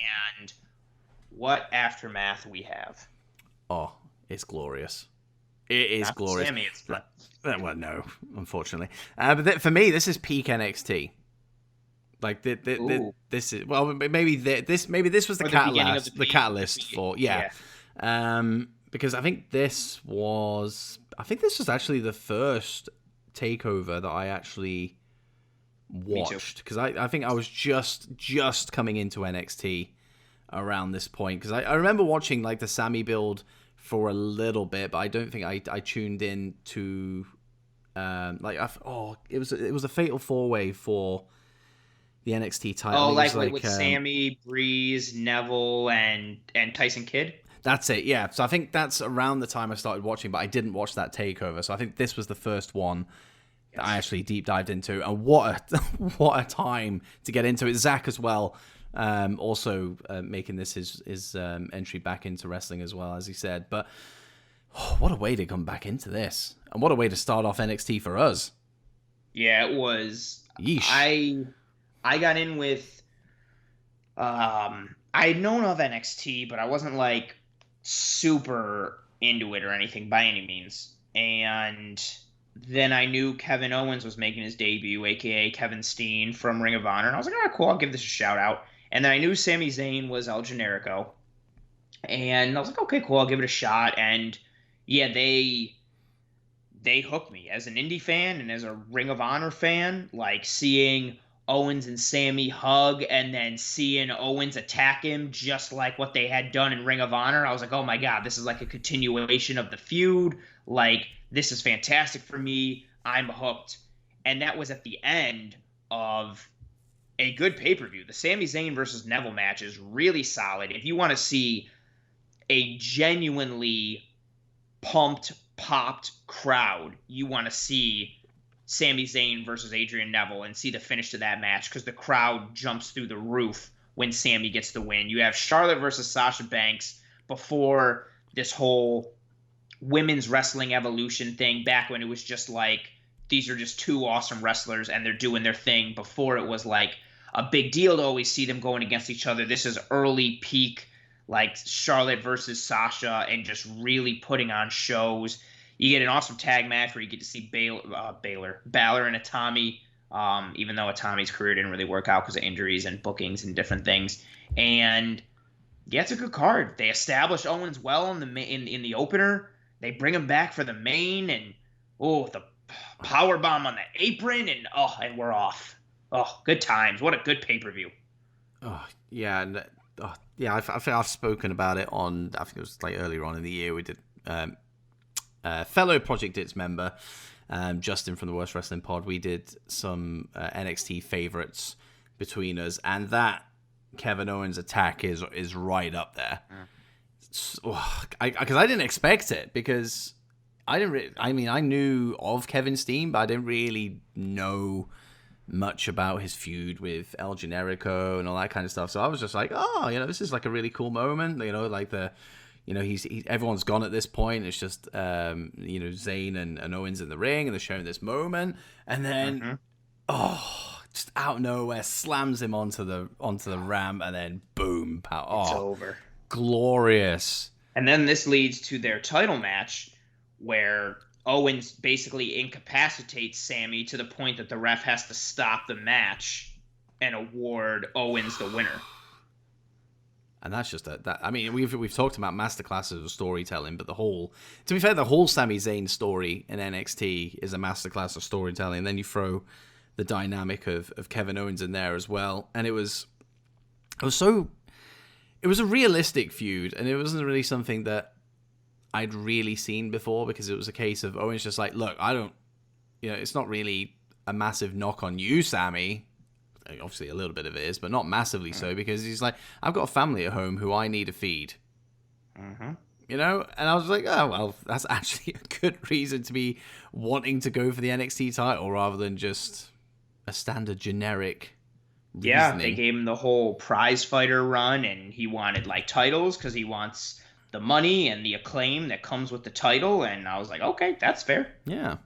what aftermath we have. Oh, it's glorious. It is glorious. Sami, it's not. Well, no, unfortunately. But for me, this is peak NXT. Like this is maybe this was the catalyst for because I think this was actually the first takeover that I actually watched because I think I was just coming into NXT around this point because I remember watching like the Sami build for a little bit, but I don't think I tuned in to it was a fatal 4-way for the NXT title. Oh, It was like with Sammy, Breeze, Neville, and Tyson Kidd? That's it, yeah. So I think that's around the time I started watching, but I didn't watch that takeover. So I think this was the first one that I actually deep dived into. And what a what a time to get into it. Zach as well, also making this his entry back into wrestling as well, as he said. But what a way to come back into this. And what a way to start off NXT for us. Yeah, it was. Yeesh. I got in with I'd known of NXT, but I wasn't like super into it or anything by any means. And then I knew Kevin Owens was making his debut, aka Kevin Steen from Ring of Honor, and I was like, "Oh, cool, I'll give this a shout out." And then I knew Sami Zayn was El Generico, and I was like, "Okay, cool, I'll give it a shot." And yeah, they hooked me as an indie fan and as a Ring of Honor fan, like seeing Owens and Sammy hug and then seeing Owens attack him just like what they had done in Ring of Honor. I was like, oh my God, this is like a continuation of the feud. Like, this is fantastic for me. I'm hooked. And that was at the end of a good pay-per-view. The Sami Zayn versus Neville match is really solid. If you want to see a genuinely pumped, popped crowd, you want to see Sami Zayn versus Adrian Neville and see the finish to that match, because the crowd jumps through the roof when Sami gets the win. You have Charlotte versus Sasha Banks before this whole women's wrestling evolution thing, back when it was just like, these are just two awesome wrestlers and they're doing their thing, before it was like a big deal to always see them going against each other. This is early peak, like Charlotte versus Sasha, and just really putting on shows. You get an awesome tag match where you get to see Balor and Itami, even though Itami's career didn't really work out because of injuries and bookings and different things. And yeah, it's a good card. They establish Owens well in the opener. They bring him back for the main, and the power bomb on the apron, and we're off. Oh, good times. What a good pay-per-view. Oh, yeah, and I think I've spoken about it on, I think it was like earlier on in the year. We did fellow Project Dits member, Justin from the Worst Wrestling Pod. We did some NXT favorites between us, and that Kevin Owens attack is right up there. Because I didn't expect it, because I knew of Kevin Steen, but I didn't really know much about his feud with El Generico and all that kind of stuff. So I was just like, this is like a really cool moment. Like he's everyone's gone at this point. It's just Zayn and Owens in the ring, and they're showing this moment, and then just out of nowhere slams him onto the ramp, and then boom, it's over. Glorious. And then this leads to their title match, where Owens basically incapacitates Sammy to the point that the ref has to stop the match and award Owens the winner. And that's just we've talked about masterclasses of storytelling, but to be fair, the whole Sami Zayn story in NXT is a masterclass of storytelling. And then you throw the dynamic of Kevin Owens in there as well, and it was a realistic feud, and it wasn't really something that I'd really seen before, because it was a case of Owens just like, look, I don't, it's not really a massive knock on you, Sammy. Obviously a little bit of it is, but not massively so, because he's like, I've got a family at home who I need to feed. And I was like, oh, well, that's actually a good reason to be wanting to go for the NXT title rather than just a standard generic reasoning. Yeah, they gave him the whole prize fighter run, and he wanted like titles because he wants the money and the acclaim that comes with the title. And I was like, okay, that's fair. Yeah.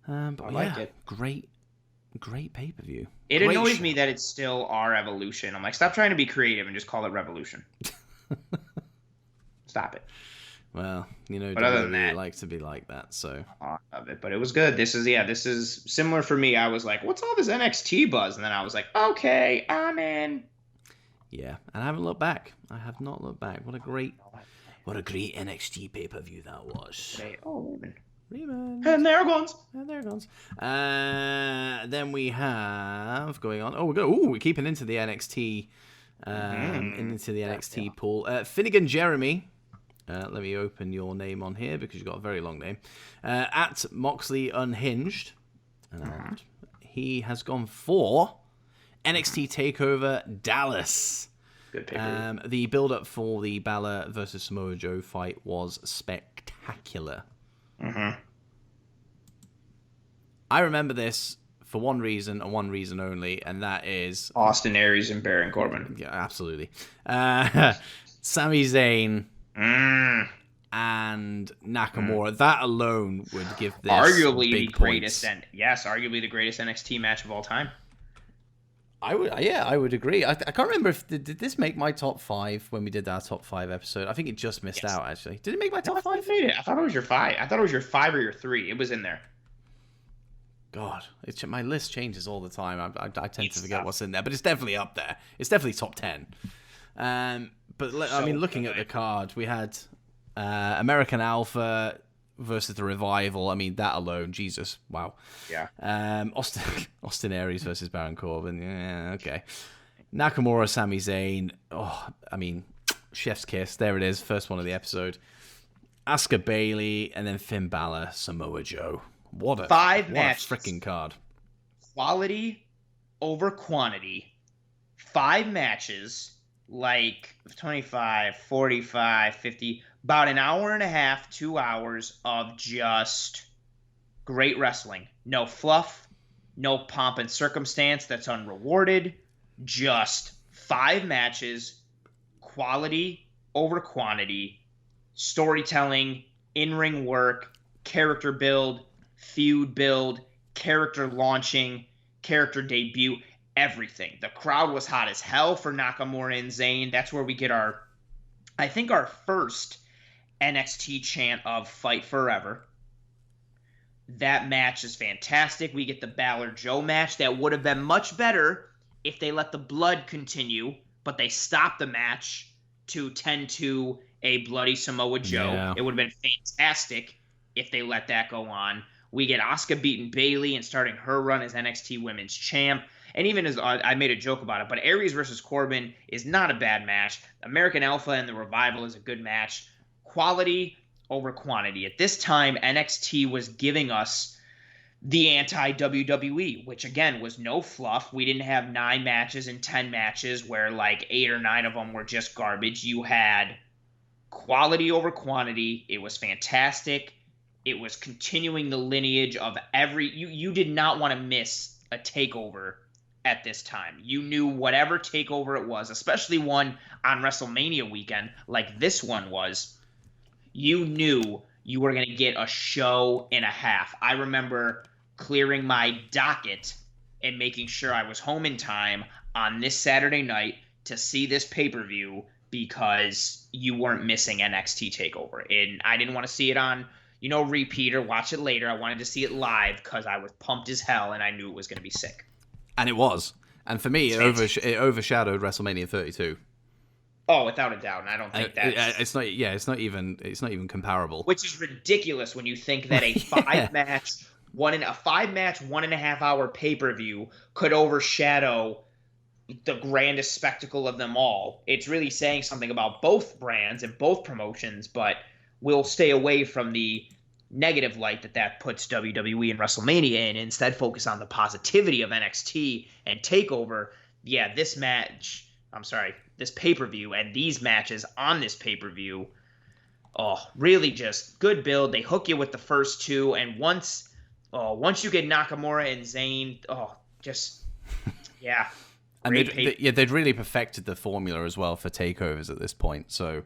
But I liked it. Great pay-per-view. It annoys me that it's still our Evolution. I'm like, stop trying to be creative and just call it Revolution. Stop it. Well, but other than that, like to be like that, so. I love it, but it was good. This is similar for me. I was like, what's all this NXT buzz? And then I was like, okay, I'm in. Yeah, and I haven't looked back. I have not looked back. What a great NXT pay-per-view that was. Raven. And there it goes. Then we have going on. We're keeping into the NXT, NXT pool. Finnegan Jeremy. Let me open your name on here, because you've got a very long name. At Moxley Unhinged, and he has gone for NXT TakeOver Dallas. Good pay-per-view. The build-up for the Balor versus Samoa Joe fight was spectacular. Mm-hmm. I remember this for one reason and one reason only, and that is Austin Aries and Baron Corbin. Yeah, absolutely. Sami Zayn and Nakamura. That alone would give this arguably big the greatest, and arguably the greatest NXT match of all time. I would agree. I can't remember if did this make my top 5 when we did our top 5 episode. I think it just missed out actually. Did it make my top 5? I thought it was your 5. I thought it was your 5 or your 3. It was in there. God, my list changes all the time. I tend to forget what's in there, but it's definitely up there. It's definitely top 10. Looking at the card, we had American Alpha versus the Revival. I mean, that alone, Jesus, wow. Yeah. Austin Aries versus Baron Corbin. Yeah, okay. Nakamura, Sami Zayn. Oh, I mean, chef's kiss. There it is. First one of the episode. Asuka Bailey, and then Finn Balor, Samoa Joe. What a freaking card. Quality over quantity. 5 matches, like 25, 45, 50, about an hour and a half, 2 hours of just great wrestling. No fluff, no pomp and circumstance that's unrewarded. Just 5 matches, quality over quantity, storytelling, in-ring work, character build, feud build, character launching, character debut, everything. The crowd was hot as hell for Nakamura and Zayn. That's where we get our first NXT chant of Fight Forever. That match is fantastic. We get the Balor-Joe match that would have been much better if they let the blood continue, but they stopped the match to tend to a bloody Samoa Joe. Yeah. It would have been fantastic if they let that go on. We get Asuka beating Bayley and starting her run as NXT Women's Champ. And even as I made a joke about it, but Aries versus Corbin is not a bad match. American Alpha and the Revival is a good match. Quality over quantity. At this time, NXT was giving us the anti-WWE, which again was no fluff. We didn't have 9 matches and 10 matches where like 8 or 9 of them were just garbage. You had quality over quantity. It was fantastic. It was continuing the lineage of you did not want to miss a takeover at this time. You knew whatever takeover it was, especially one on WrestleMania weekend like this one was, you knew you were going to get a show and a half. I remember clearing my docket and making sure I was home in time on this Saturday night to see this pay-per-view because you weren't missing NXT TakeOver. And I didn't want to see it on repeat or watch it later. I wanted to see it live because I was pumped as hell and I knew it was going to be sick. And it was. And for me, it overshadowed WrestleMania 32. Oh, without a doubt. And I don't think that's... It's not. Yeah, it's not even comparable. Which is ridiculous when you think that a 5-match, 1.5 hour pay-per-view could overshadow the grandest spectacle of them all. It's really saying something about both brands and both promotions, but we'll stay away from the negative light that puts WWE and WrestleMania in, and instead focus on the positivity of NXT and TakeOver. Yeah, this pay-per-view and these matches on this pay-per-view, really just good build. They hook you with the first 2, and once you get Nakamura and Zayn, yeah. And they'd really perfected the formula as well for takeovers at this point, so...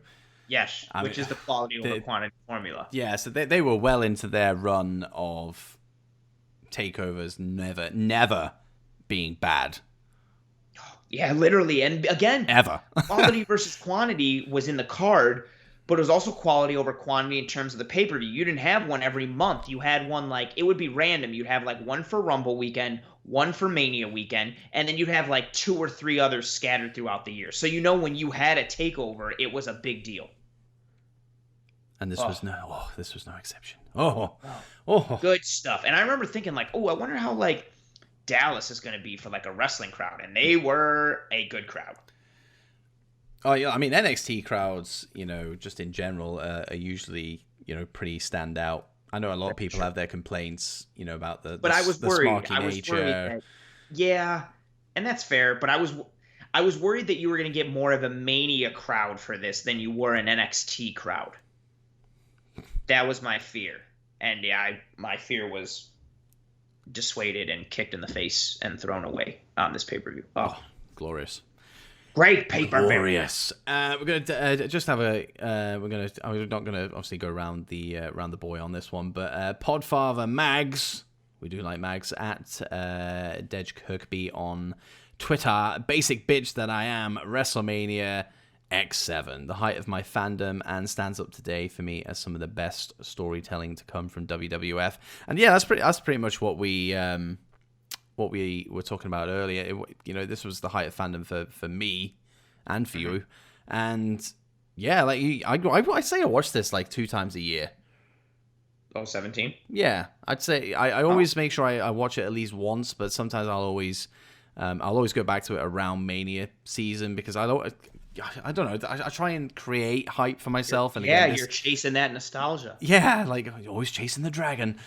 Yes, which is the quality over quantity formula. Yeah, so they were well into their run of takeovers never being bad. Yeah, literally. And again, ever. Quality versus quantity was in the card, but it was also quality over quantity in terms of the pay-per-view. You didn't have one every month. You had one it would be random. You'd have one for Rumble weekend, one for Mania weekend, and then you'd have 2 or 3 others scattered throughout the year. So when you had a takeover, it was a big deal. And this was no exception. Good stuff. And I remember thinking I wonder how Dallas is going to be for a wrestling crowd, and they were a good crowd. Oh yeah, I mean NXT crowds, just in general, are usually pretty standout. I know a lot of people have their complaints, about the. But I was worried. I was worried that, yeah, and that's fair. But I was worried that you were going to get more of a Mania crowd for this than you were an NXT crowd. That was my fear, and yeah, my fear was dissuaded and kicked in the face and thrown away on this pay-per-view. Oh, glorious. Great pay-per-view. Glorious. We're gonna just have a. We're not gonna obviously go around the boy on this one, but Podfather Mags. We do like Mags at Dej Kirkby on Twitter. Basic bitch that I am. WrestleMania X7, the height of my fandom, and stands up today for me as some of the best storytelling to come from WWF. And yeah, that's pretty much what we were talking about earlier. This was the height of fandom for me and for you. And yeah, like I say I watch this like 2 times a year. Oh, 17? Yeah, I'd say I always make sure I watch it at least once, but sometimes I'll always go back to it around Mania season because I don't know. I try and create hype for myself. And again, you're chasing that nostalgia. Yeah, like always chasing the dragon.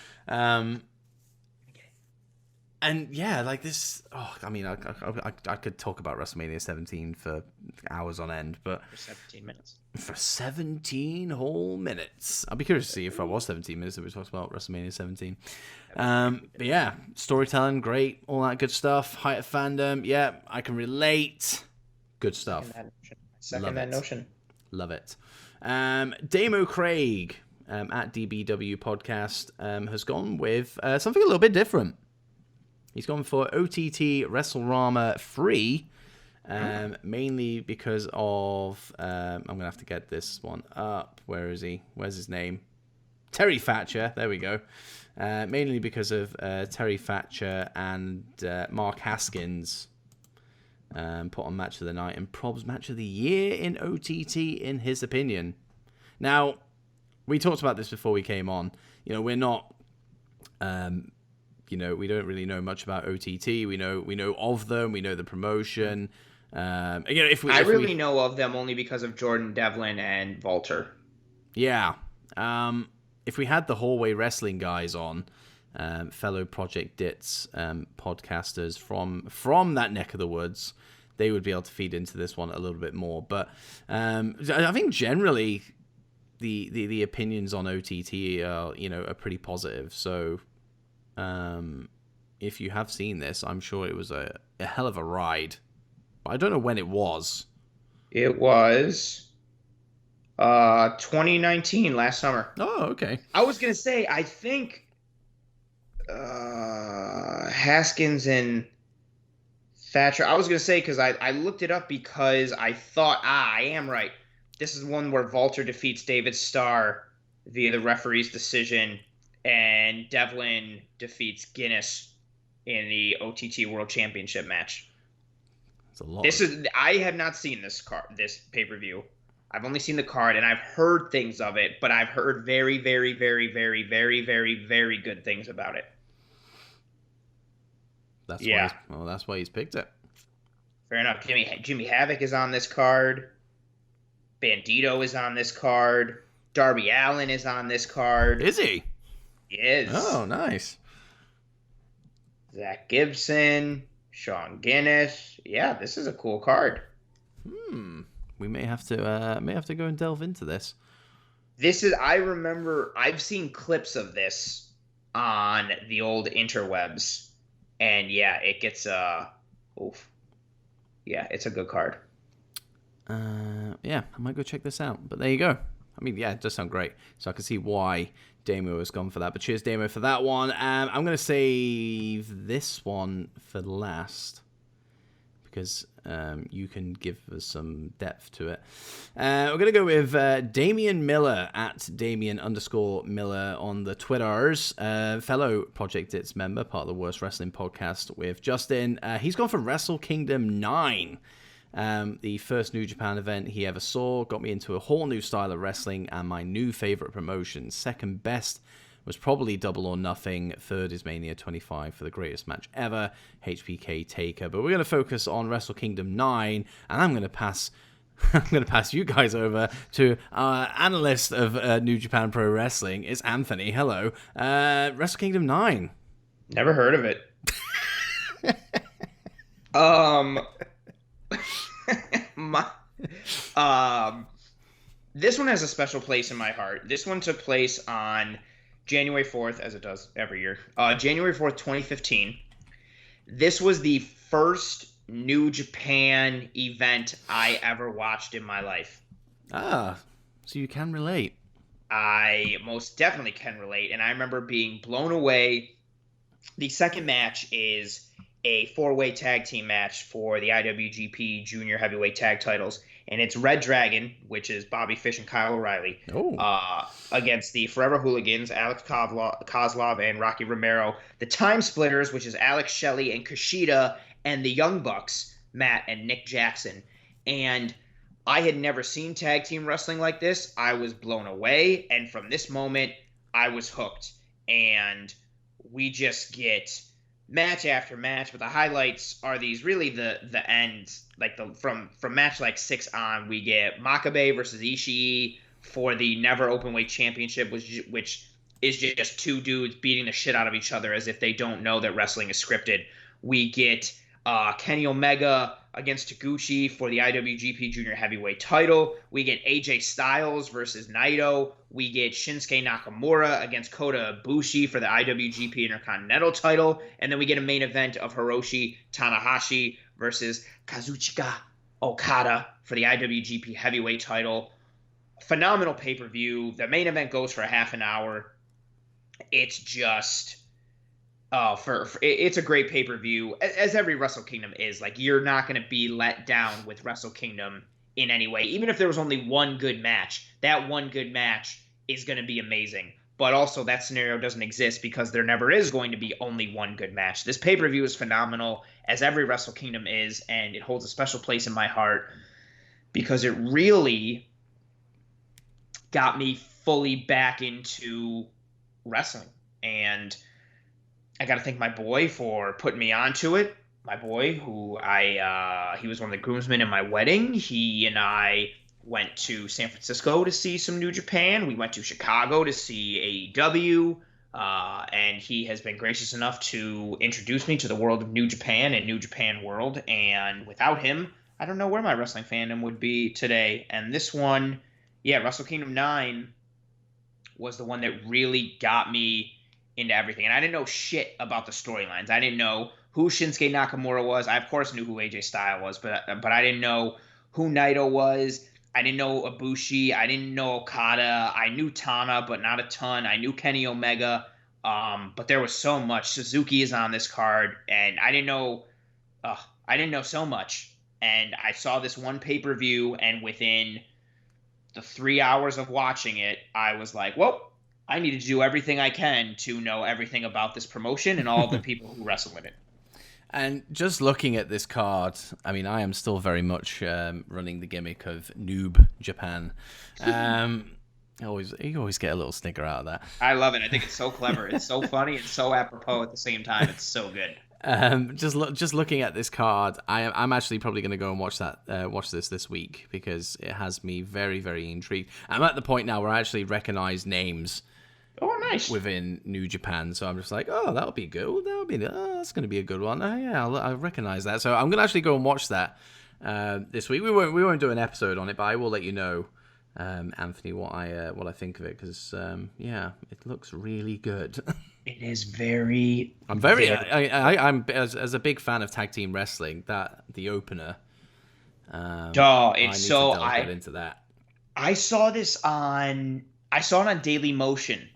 And yeah, like this. Oh, I mean, I could talk about WrestleMania 17 for hours on end, but for 17 minutes. For 17 whole minutes. I'd be curious to see if I was 17 minutes if we talked about WrestleMania 17. But yeah, storytelling, great, all that good stuff. Height of fandom, yeah, I can relate. Good stuff. Second that notion. Love it. Damo Craig at DBW Podcast has gone with something a little bit different. He's gone for OTT WrestleRama free, mainly because of... I'm going to have to get this one up. Where is he? Where's his name? Terry Thatcher. There we go. Mainly because of Terry Thatcher and Mark Haskins put on Match of the Night and Prob's Match of the Year in OTT, in his opinion. Now, we talked about this before we came on. We're not... we don't really know much about OTT. We know of them. We know the promotion. If we really know of them only because of Jordan Devlin and Walter. Yeah. If we had the Hallway Wrestling guys on, fellow Project Dits podcasters from that neck of the woods, they would be able to feed into this one a little bit more. But I think generally the opinions on OTT are pretty positive. So. If you have seen this, I'm sure it was a hell of a ride. But I don't know when it was. It was 2019, last summer. Oh, okay. I was going to say, I think Haskins and Thatcher. I was going to say, because I looked it up because I thought, I am right. This is one where Walter defeats David Starr via the referee's decision. And Devlin defeats Guinness in the OTT World Championship match. That's a lot. I have not seen this pay-per-view. I've only seen the card, and I've heard things of it, but I've heard very, very, very, very, very, very, very good things about it. That's why he's picked it. Fair enough. Jimmy Havoc is on this card. Bandito is on this card. Darby Allin is on this card. Is he? Is. Oh, nice. Zach Gibson, Sean Guinness. Yeah, this is a cool card. We may have to go and delve into this. I remember I've seen clips of this on the old interwebs, and yeah, it gets oof. Yeah, it's a good card. Yeah, I might go check this out. But there you go. I mean, yeah, it does sound great. So I can see why Damo has gone for that. But cheers, Damo, for that one. I'm going to save this one for last because you can give us some depth to it. We're going to go with Damian Miller at Damian_Miller on the Twitters. Fellow Project Dits member, part of the Worst Wrestling Podcast with Justin. He's gone for Wrestle Kingdom 9. The first New Japan event he ever saw, got me into a whole new style of wrestling and my new favorite promotion. Second best was probably Double or Nothing. Third is Mania 25 for the greatest match ever, HBK Taker. But we're going to focus on Wrestle Kingdom 9, and I'm going to pass you guys over to our analyst of New Japan Pro Wrestling. It's Anthony. Hello. Wrestle Kingdom 9. Never heard of it. Um, my, um, this one has a special place in my heart. This one took place on January 4th, as it does every year. January 4th, 2015. This was the first New Japan event I ever watched in my life. Ah, so you can relate. I most definitely can relate, and I remember being blown away. The second match is a four-way tag team match for the IWGP Junior Heavyweight Tag Titles, and it's Red Dragon, which is Bobby Fish and Kyle O'Reilly, Oh. against the Forever Hooligans, Alex Kozlov and Rocky Romero, the Time Splitters, which is Alex Shelley and Kushida, and the Young Bucks, Matt and Nick Jackson. And I had never seen tag team wrestling like this. I was blown away, and from this moment, I was hooked. And we just get match after match, but the highlights are these really the ends, like from match like 6 on. We get Makabe versus Ishii for the Never Openweight Championship, which is just two dudes beating the shit out of each other as if they don't know that wrestling is scripted. We get Kenny Omega against Taguchi for the IWGP Junior Heavyweight title. We get AJ Styles versus Naito. We get Shinsuke Nakamura against Kota Ibushi for the IWGP Intercontinental title. And then we get a main event of Hiroshi Tanahashi versus Kazuchika Okada for the IWGP Heavyweight title. Phenomenal pay-per-view. The main event goes for a half an hour. It's just... it's a great pay-per-view, as every Wrestle Kingdom is. Like, you're not going to be let down with Wrestle Kingdom in any way. Even if there was only one good match, that one good match is going to be amazing. But also, that scenario doesn't exist because there never is going to be only one good match. This pay-per-view is phenomenal, as every Wrestle Kingdom is, and it holds a special place in my heart because it really got me fully back into wrestling. And I got to thank my boy for putting me onto it. My boy, who he was one of the groomsmen in my wedding. He and I went to San Francisco to see some New Japan. We went to Chicago to see AEW. And he has been gracious enough to introduce me to the world of New Japan and New Japan World. And without him, I don't know where my wrestling fandom would be today. And this one, Wrestle Kingdom 9 was the one that really got me into everything. And I didn't know shit about the storylines. I didn't know who Shinsuke Nakamura was. I, of course, knew who AJ Styles was, but I didn't know who Naito was. I didn't know Ibushi. I didn't know Okada. I knew Tana, but not a ton. I knew Kenny Omega. But there was so much. Suzuki is on this card, and I didn't know so much. And I saw this one pay-per-view, and within the 3 hours of watching it, I was like, well, I need to do everything I can to know everything about this promotion and all the people who wrestle in it. And just looking at this card, I mean, I am still very much running the gimmick of Noob Japan. You always get a little snicker out of that. I love it. I think it's so clever. It's so funny. It's so apropos at the same time. It's so good. Just looking at this card, I'm actually probably going to go and watch this week because it has me very, very intrigued. I'm at the point now where I actually recognize names. Oh, nice. Within New Japan, so I'm just like, oh, that'll be good. That's going to be a good one. I recognize that. So I'm going to actually go and watch that this week. We won't do an episode on it, but I will let you know, Anthony, what I think of it because it looks really good. It is very. I'm as a big fan of tag team wrestling. That the opener. It's so I get into that. I saw it on Daily Motion.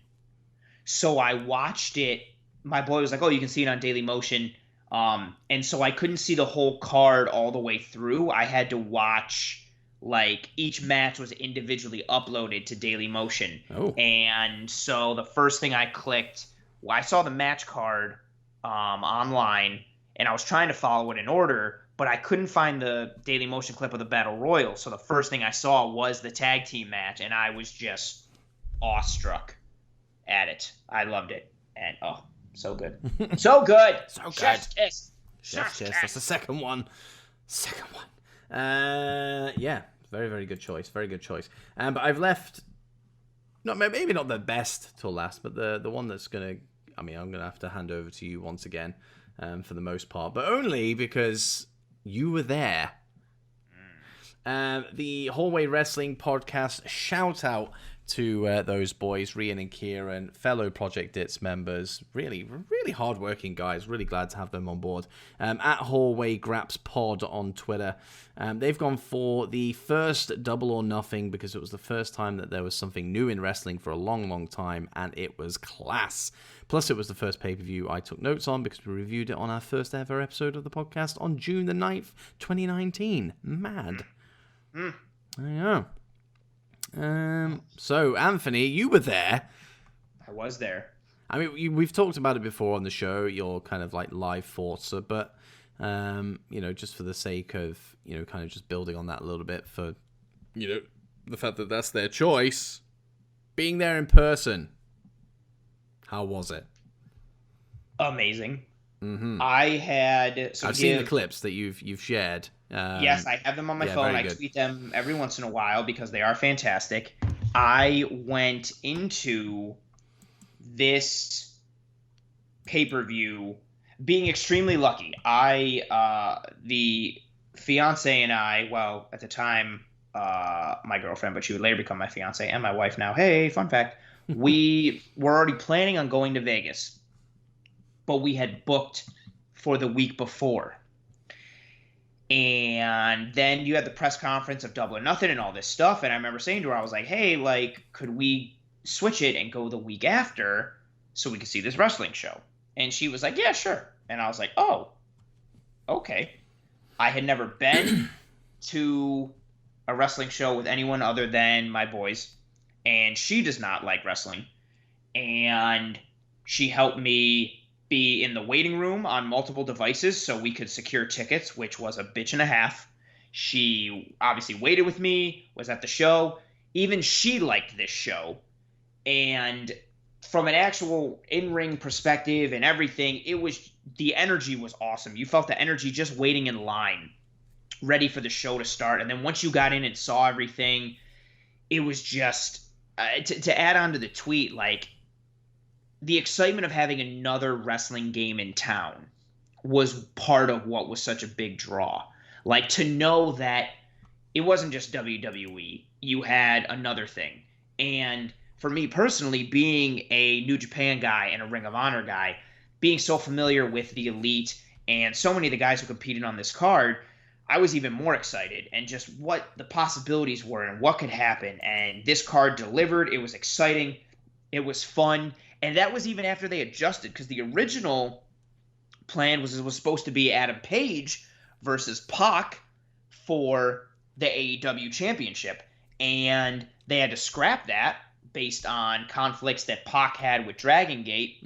So I watched it. My boy was like, oh, you can see it on Daily Motion. And so I couldn't see the whole card all the way through. I had to watch, like, each match was individually uploaded to Daily Motion. Oh. And so the first thing I clicked, I saw the match card online, and I was trying to follow it in order, but I couldn't find the Daily Motion clip of the Battle Royal. So the first thing I saw was the tag team match, and I was just awestruck at it. I loved it. And so good. So good. So good. Chef's kiss. Chef's kiss. That's the second one. Yeah. Very, very good choice. Very good choice. But I've left maybe not the best till last, but the one that's I'm gonna have to hand over to you once again. for the most part, but only because you were there. The Hallway Wrestling Podcast, shout out to those boys, Rian and Kieran, fellow Project Dits members. Really, really hardworking guys. Really glad to have them on board. At Hallway Graps Pod on Twitter. They've gone for the first Double or Nothing because it was the first time that there was something new in wrestling for a long, long time, and it was class. Plus, it was the first pay-per-view I took notes on because we reviewed it on our first ever episode of the podcast on June the 9th, 2019. Mad. There you go. So, Anthony, you were there. I was there. I mean, we've talked about it before on the show, your kind of like live thoughts, but, just for the sake of, kind of just building on that a little bit for, the fact that that's their choice, being there in person, how was it? Amazing. Mm-hmm. I've seen the clips that you've shared. Yes, I have them on my phone. I tweet them every once in a while because they are fantastic. I went into this pay-per-view being extremely lucky. The fiance and I, well, at the time, my girlfriend, but she would later become my fiance and my wife now. Hey, fun fact. We were already planning on going to Vegas, but we had booked for the week before. And then you had the press conference of Double or Nothing and all this stuff. And I remember saying to her, I was like, hey, could we switch it and go the week after so we could see this wrestling show? And she was like, yeah, sure. And I was like, oh, okay. I had never been to a wrestling show with anyone other than my boys. And she does not like wrestling. And she helped me be in the waiting room on multiple devices so we could secure tickets, which was a bitch and a half. She obviously waited with me, was at the show. Even she liked this show. And from an actual in-ring perspective and everything, the energy was awesome. You felt the energy just waiting in line, ready for the show to start. And then once you got in and saw everything, it was just, to add on to the tweet, the excitement of having another wrestling game in town was part of what was such a big draw. To know that it wasn't just WWE, you had another thing. And for me personally, being a New Japan guy and a Ring of Honor guy, being so familiar with the Elite and so many of the guys who competed on this card, I was even more excited and just what the possibilities were and what could happen. And this card delivered. It was exciting. It was fun. And that was even after they adjusted, because the original plan was supposed to be Adam Page versus Pac for the AEW Championship. And they had to scrap that based on conflicts that Pac had with Dragon Gate.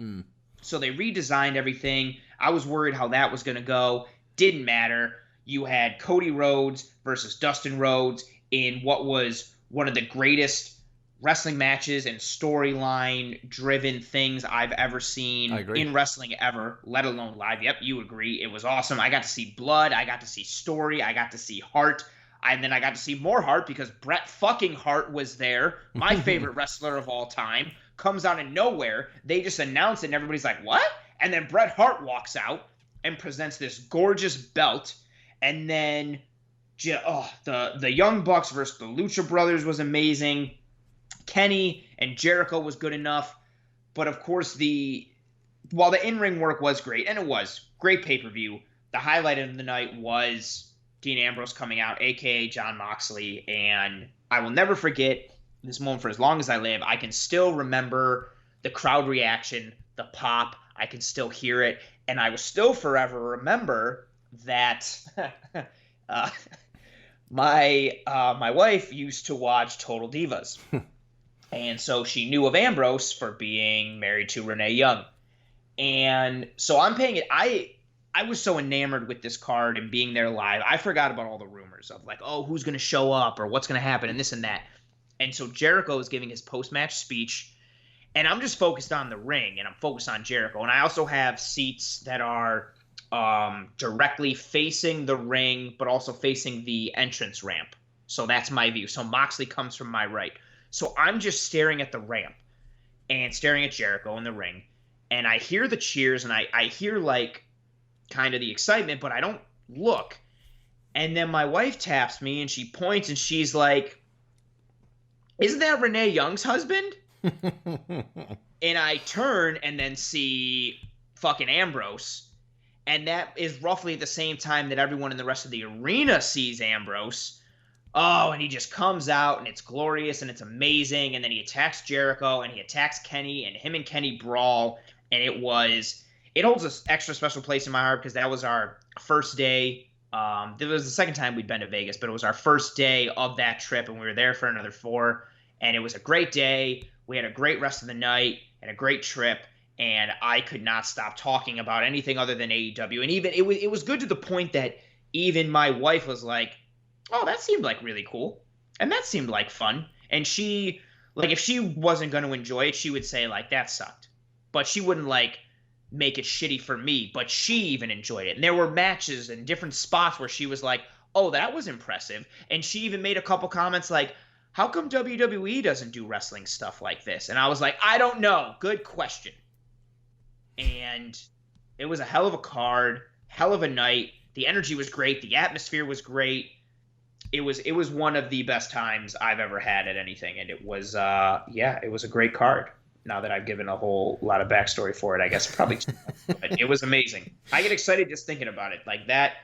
So they redesigned everything. I was worried how that was going to go. Didn't matter. You had Cody Rhodes versus Dustin Rhodes in what was one of the greatest wrestling matches and storyline driven things I've ever seen in wrestling ever, let alone live. Yep, you agree. It was awesome. I got to see blood. I got to see story. I got to see heart. And then I got to see more heart because Bret fucking Hart was there. My favorite wrestler of all time comes out of nowhere. They just announce it and everybody's like, what? And then Bret Hart walks out and presents this gorgeous belt. And then the Young Bucks versus the Lucha Brothers was amazing. Kenny and Jericho was good enough. But of course, while the in-ring work was great, and it was great pay-per-view, the highlight of the night was Dean Ambrose coming out, a.k.a. Jon Moxley. And I will never forget this moment for as long as I live. I can still remember the crowd reaction, the pop. I can still hear it. And I will still forever remember that my wife used to watch Total Divas. And so she knew of Ambrose for being married to Renee Young. And so I'm paying it. I was so enamored with this card and being there live. I forgot about all the rumors of who's going to show up or what's going to happen and this and that. And so Jericho is giving his post-match speech. And I'm just focused on the ring and I'm focused on Jericho. And I also have seats that are directly facing the ring, but also facing the entrance ramp. So that's my view. So Moxley comes from my right. So I'm just staring at the ramp and staring at Jericho in the ring. And I hear the cheers and I hear kind of the excitement, but I don't look. And then my wife taps me and she points and she's like, "Isn't that Renee Young's husband?" And I turn and then see fucking Ambrose. And that is roughly at the same time that everyone in the rest of the arena sees Ambrose. Oh, and he just comes out and it's glorious and it's amazing. And then he attacks Jericho and he attacks Kenny, and him and Kenny brawl. And it holds an extra special place in my heart because that was our first day. It was the second time we'd been to Vegas, but it was our first day of that trip, and we were there for another 4. And it was a great day. We had a great rest of the night and a great trip, and I could not stop talking about anything other than AEW. And even it was good to the point that even my wife was like, "Oh, that seemed like really cool, and that seemed like fun." And she, like, if she wasn't going to enjoy it, she would say like, "That sucked," but she wouldn't like make it shitty for me. But she even enjoyed it, and there were matches and different spots where she was like, "Oh, that was impressive," and she even made a couple comments like, "How come WWE doesn't do wrestling stuff like this?" And I was like, "I don't know. Good question." And it was a hell of a card, hell of a night. The energy was great. The atmosphere was great. It was one of the best times I've ever had at anything. And it was, it was a great card. Now that I've given a whole lot of backstory for it, I guess probably too much. But it was amazing. I get excited just thinking about it. Like that,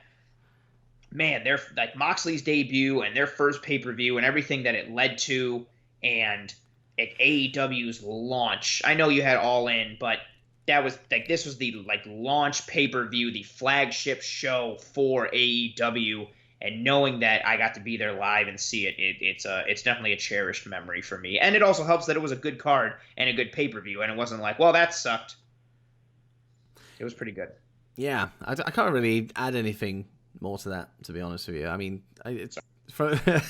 man, they're like Moxley's debut and their first pay-per-view and everything that it led to, and AEW's launch. I know you had All In, but that was like, this was the like launch pay-per-view, the flagship show for AEW, and knowing that I got to be there live and see it, it's definitely a cherished memory for me. And it also helps that it was a good card and a good pay-per-view, and it wasn't like, well, that sucked. It was pretty good. Yeah, I can't really add anything more to that, to be honest with you. I mean, it's from an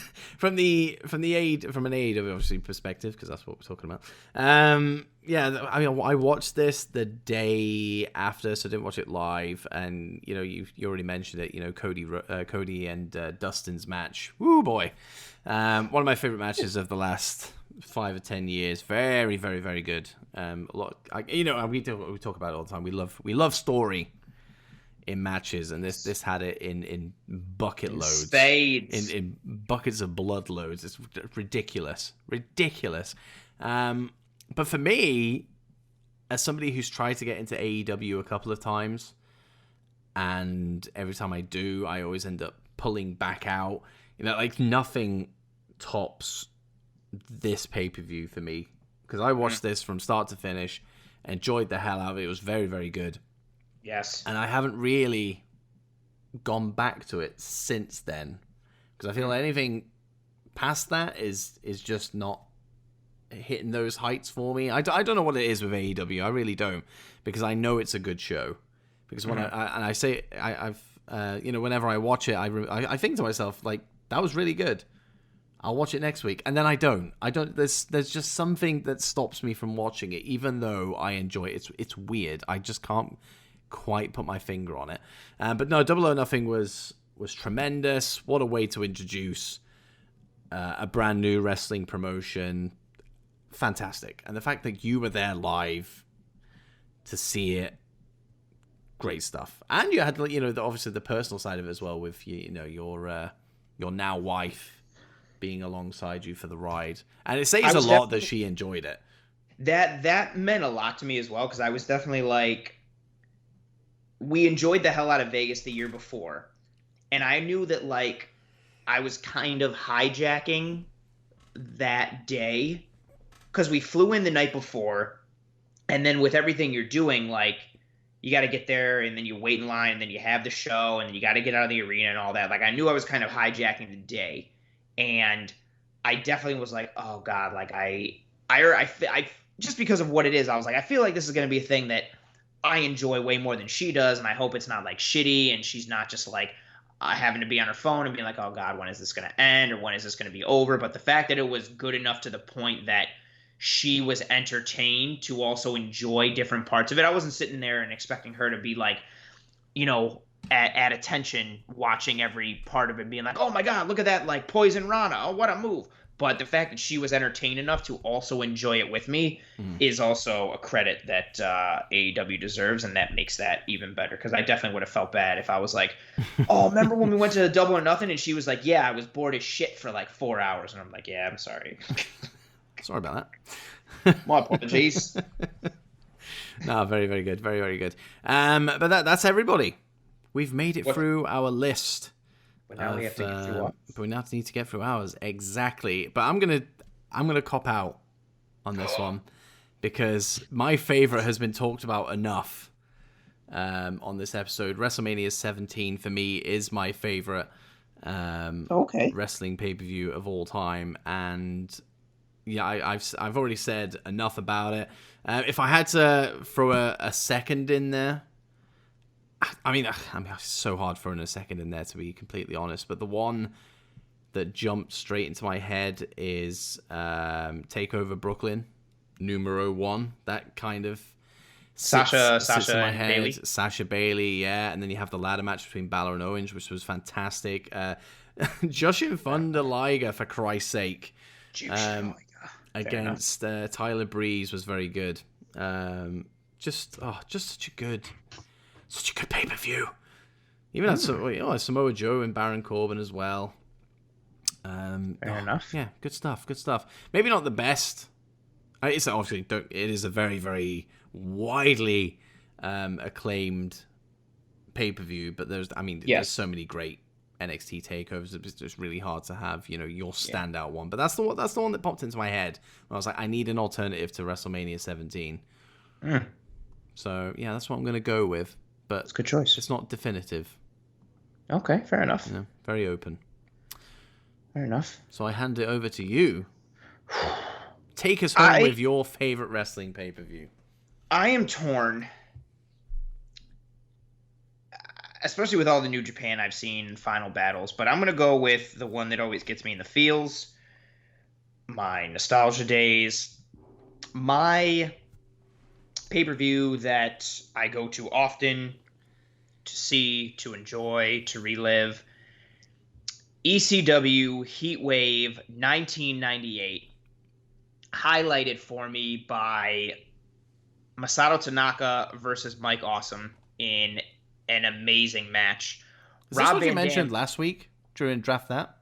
AEW obviously perspective, because that's what we're talking about. Yeah, I mean, I watched this the day after, so I didn't watch it live. And you already mentioned it. Cody and Dustin's match. Woo boy, one of my favorite matches of the last 5 or 10 years. Very, very, very good. We talk about it all the time. We love story in matches, and this had it in bucket loads, spades, in buckets of blood loads. It's ridiculous. But for me, as somebody who's tried to get into AEW a couple of times, and every time I do, I always end up pulling back out. Like nothing tops this pay-per-view for me, because I watched this from start to finish, enjoyed the hell out of it. It was very, very good. Yes. And I haven't really gone back to it since then, because I feel like anything past that is just not hitting those heights for me. I don't know what it is with AEW. I really don't, because I know it's a good show. Because when whenever I watch it, I think to myself, like, that was really good. I'll watch it next week, and then I don't. There's just something that stops me from watching it, even though I enjoy it. It's weird. I just can't quite put my finger on it. But no, Double or Nothing was tremendous. What a way to introduce a brand new wrestling promotion. Fantastic. And the fact that you were there live to see it, great stuff. And you had, obviously the personal side of it as well, with your now wife being alongside you for the ride. And it says a lot that she enjoyed it. That meant a lot to me as well, because I was definitely like, we enjoyed the hell out of Vegas the year before, and I knew that, like, I was kind of hijacking that day, because we flew in the night before, and then with everything you're doing, like, you got to get there, and then you wait in line, and then you have the show, and then you got to get out of the arena and all that. Like, I knew I was kind of hijacking the day, and I definitely was like, oh God, like, I just because of what it is, I was like, I feel like this is going to be a thing that I enjoy way more than she does, and I hope it's not like shitty, and she's not just like having to be on her phone and being like, oh God, when is this going to end, or when is this going to be over? But the fact that it was good enough to the point that she was entertained to also enjoy different parts of it. I wasn't sitting there and expecting her to be like, at attention watching every part of it, being like, oh my God, look at that, like, Poison Rana, oh, what a move. But the fact that she was entertained enough to also enjoy it with me is also a credit that AEW deserves, and that makes that even better. Because I definitely would have felt bad if I was like, "Oh, remember when we went to Double or Nothing?" And she was like, "Yeah, I was bored as shit for like 4 hours," and I'm like, "Yeah, I'm sorry." Sorry about that. My apologies. No, very, very good. Very, very good. But that's everybody. We've made it through our list. But now we have to get through ours. But we now need to get through ours. Exactly. But I'm gonna cop out on this one because my favorite has been talked about enough on this episode. WrestleMania 17 for me is my favorite wrestling pay-per-view of all time, and yeah, I've already said enough about it. If I had to throw a second in there, I mean, it's so hard throwing a second in there, to be completely honest. But the one that jumped straight into my head is Takeover Brooklyn, numero 1. That kind of sits in my head. Bailey. Sasha Bailey, yeah. And then you have the ladder match between Balor and Owens, which was fantastic. Jushin Thunder Liger, for Christ's sake. Against Tyler Breeze was very good. Just such a good pay-per-view. Even had Samoa Joe and Baron Corbin as well. Fair enough. Yeah, good stuff. Maybe not the best. It's obviously it is a very, very widely acclaimed pay-per-view, but there's so many great NXT takeovers. It's just really hard to have, your standout one. But that's the one that popped into my head when I was like, I need an alternative to WrestleMania 17. So yeah, that's what I'm going to go with. But it's a good choice. It's not definitive. Okay, fair enough. Very open. Fair enough. So I hand it over to you. Take us home with your favorite wrestling pay-per-view. I am torn. Especially with all the New Japan I've seen, Final Battles. But I'm going to go with the one that always gets me in the feels. My nostalgia days. My pay-per-view that I go to often to see, to enjoy, to relive. ECW Heatwave 1998. Highlighted for me by Masato Tanaka versus Mike Awesome in an amazing match. Is this what you mentioned last week during Draft That?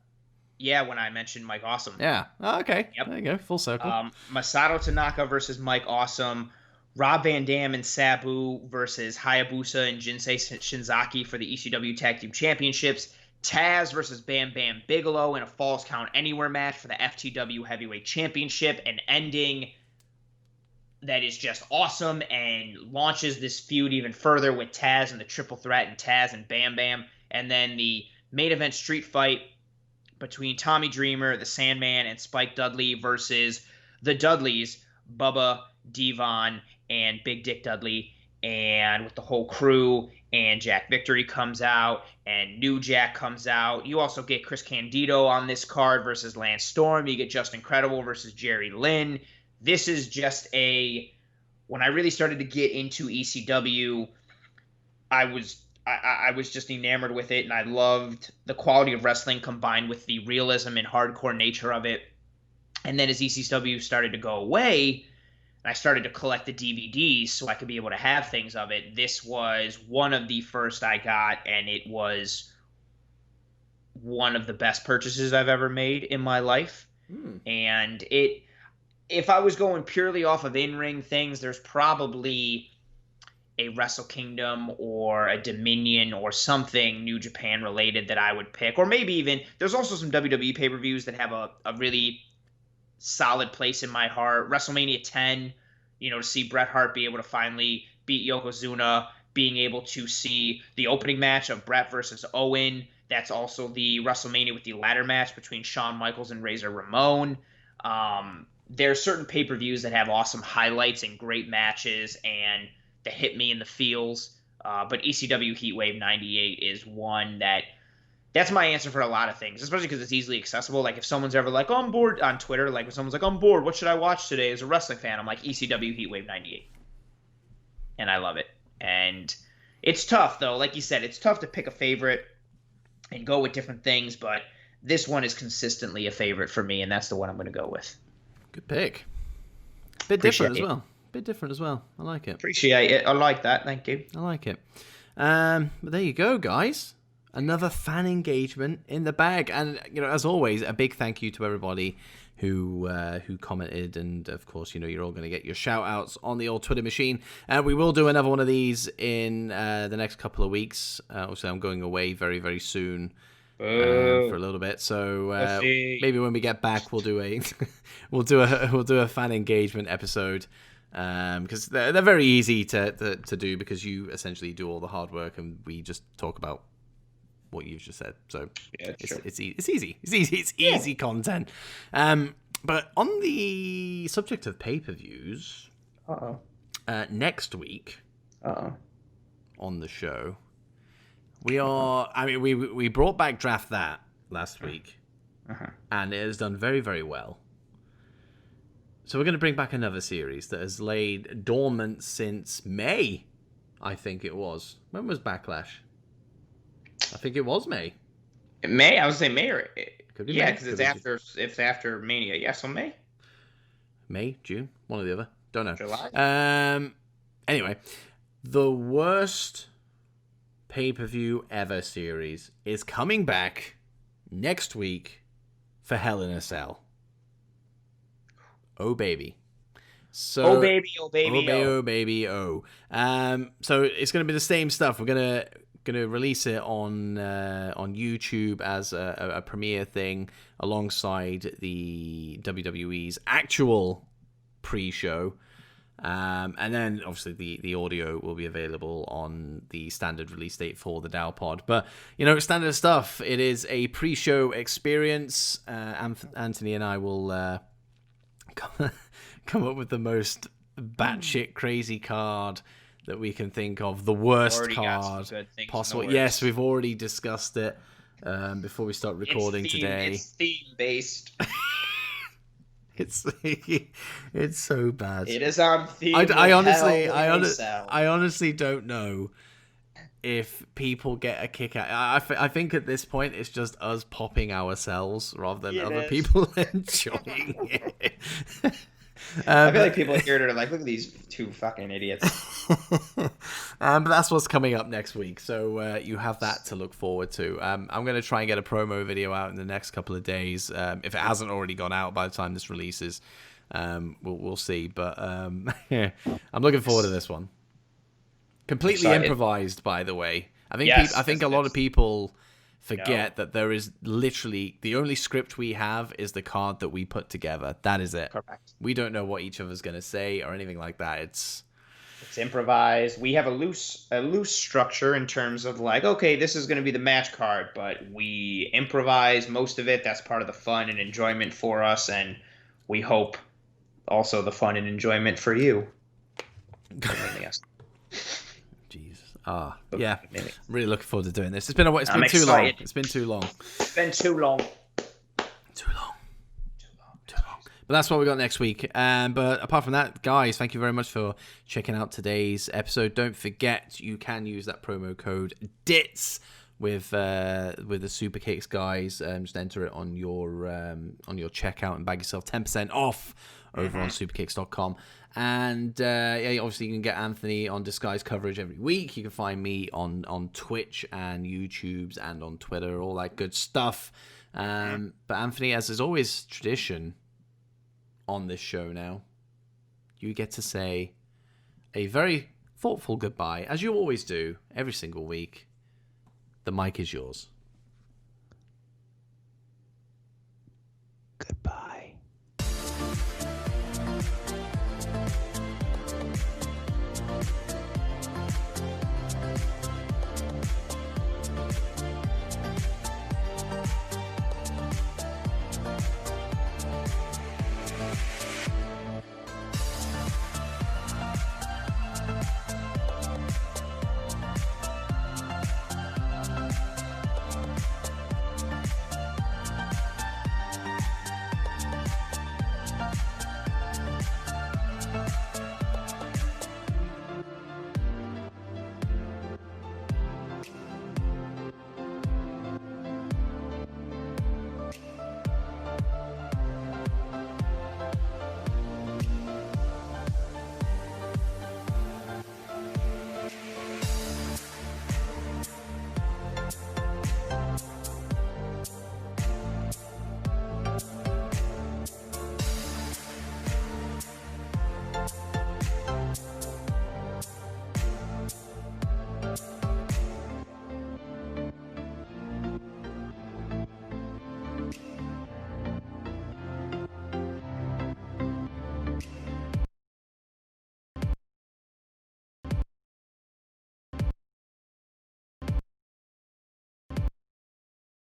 Yeah, when I mentioned Mike Awesome. Yeah. Oh, okay. Yep. There you go. Full circle. Masato Tanaka versus Mike Awesome. Rob Van Dam and Sabu versus Hayabusa and Jinsei Shinzaki for the ECW Tag Team Championships. Taz versus Bam Bam Bigelow in a Falls Count Anywhere match for the FTW Heavyweight Championship. An ending that is just awesome and launches this feud even further with Taz and the Triple Threat and Taz and Bam Bam. And then the main event street fight between Tommy Dreamer, the Sandman, and Spike Dudley versus the Dudleys, Bubba, Devon, and Big Dick Dudley, and with the whole crew. And Jack Victory comes out, and New Jack comes out. You also get Chris Candido on this card versus Lance Storm. You get Justin Credible versus Jerry Lynn. This is just when I really started to get into ECW, I was just enamored with it, and I loved the quality of wrestling combined with the realism and hardcore nature of it. And then as ECW started to go away, and I started to collect the DVDs so I could be able to have things of it, this was one of the first I got, and it was one of the best purchases I've ever made in my life. And if I was going purely off of in-ring things, there's probably a Wrestle Kingdom or a Dominion or something New Japan related that I would pick. Or maybe even, there's also some WWE pay-per-views that have a really solid place in my heart. WrestleMania 10, to see Bret Hart be able to finally beat Yokozuna, being able to see the opening match of Bret versus Owen. That's also the WrestleMania with the ladder match between Shawn Michaels and Razor Ramon. There are certain pay-per-views that have awesome highlights and great matches and that hit me in the feels. But ECW Heatwave 98 is one that's my answer for a lot of things, especially because it's easily accessible. Like if someone's ever like, I'm bored on Twitter, like when someone's like, I'm bored, what should I watch today as a wrestling fan? I'm like, ECW Heatwave 98. And I love it. And it's tough, though. Like you said, it's tough to pick a favorite and go with different things, but this one is consistently a favorite for me, and that's the one I'm going to go with. Good pick. Bit different as well. Bit different as well. I like it. Appreciate it. I like that. Thank you. I like it. But there you go, guys. Another fan engagement in the bag. And, as always, a big thank you to everybody who commented. And, of course, you're all going to get your shout-outs on the old Twitter machine. We will do another one of these in the next couple of weeks. Also, I'm going away very, very soon. For a little bit, so maybe when we get back, we'll do a we'll do a fan engagement episode, because they're very easy to do, because you essentially do all the hard work and we just talk about what you've just said. So it's easy content. But on the subject of pay-per-views, next week on the show. We brought back Draft That last week, and it has done very, very well. So we're going to bring back another series that has laid dormant since May, I think it was. When was Backlash? I think it was May. May? I was saying May. Could be yeah, May. because it's after Mania. Yeah, so May? May, June, one or the other. Don't know. July? Anyway, the worst pay-per-view ever series is coming back next week for Hell in a Cell. Oh baby. So oh baby. So it's going to be the same stuff. We're going to release it on YouTube as a premiere thing alongside the WWE's actual pre-show. And then, obviously, the audio will be available on the standard release date for the DOWPOD. But, standard stuff. It is a pre-show experience. Anthony and I will come up with the most batshit crazy card that we can think of. The worst card possible. Yes, we've already discussed it before we start recording today. It's theme-based. It's so bad. It is on theme. I honestly don't know if people get a kick out. I think at this point it's just us popping ourselves rather than other people enjoying it. I feel like people here are like, look at these two fucking idiots. But that's what's coming up next week, so you have that to look forward to. I'm going to try and get a promo video out in the next couple of days. If it hasn't already gone out by the time this releases, we'll see. But I'm looking forward to this one. Completely improvised, by the way. I think a lot of people forget that there is literally the only script we have is the card that we put together. That is it. Correct. We don't know what each other's going to say or anything like that. It's improvised. We have a loose structure in terms of like, okay, this is going to be the match card, but we improvise most of it. That's part of the fun and enjoyment for us, and we hope also the fun and enjoyment for you. Yeah, really looking forward to doing this. It's been too long. It's been too long. But that's what we got next week. But apart from that, guys, thank you very much for checking out today's episode. Don't forget, you can use that promo code DITS with the Super Kicks, guys. Just enter it on your checkout and bag yourself 10% off over on superkicks.com. And obviously you can get Anthony on Disguise coverage every week. You can find me on Twitch and YouTubes and on Twitter, all that good stuff. But Anthony, as is always tradition on this show now, you get to say a very thoughtful goodbye, as you always do every single week. The mic is yours.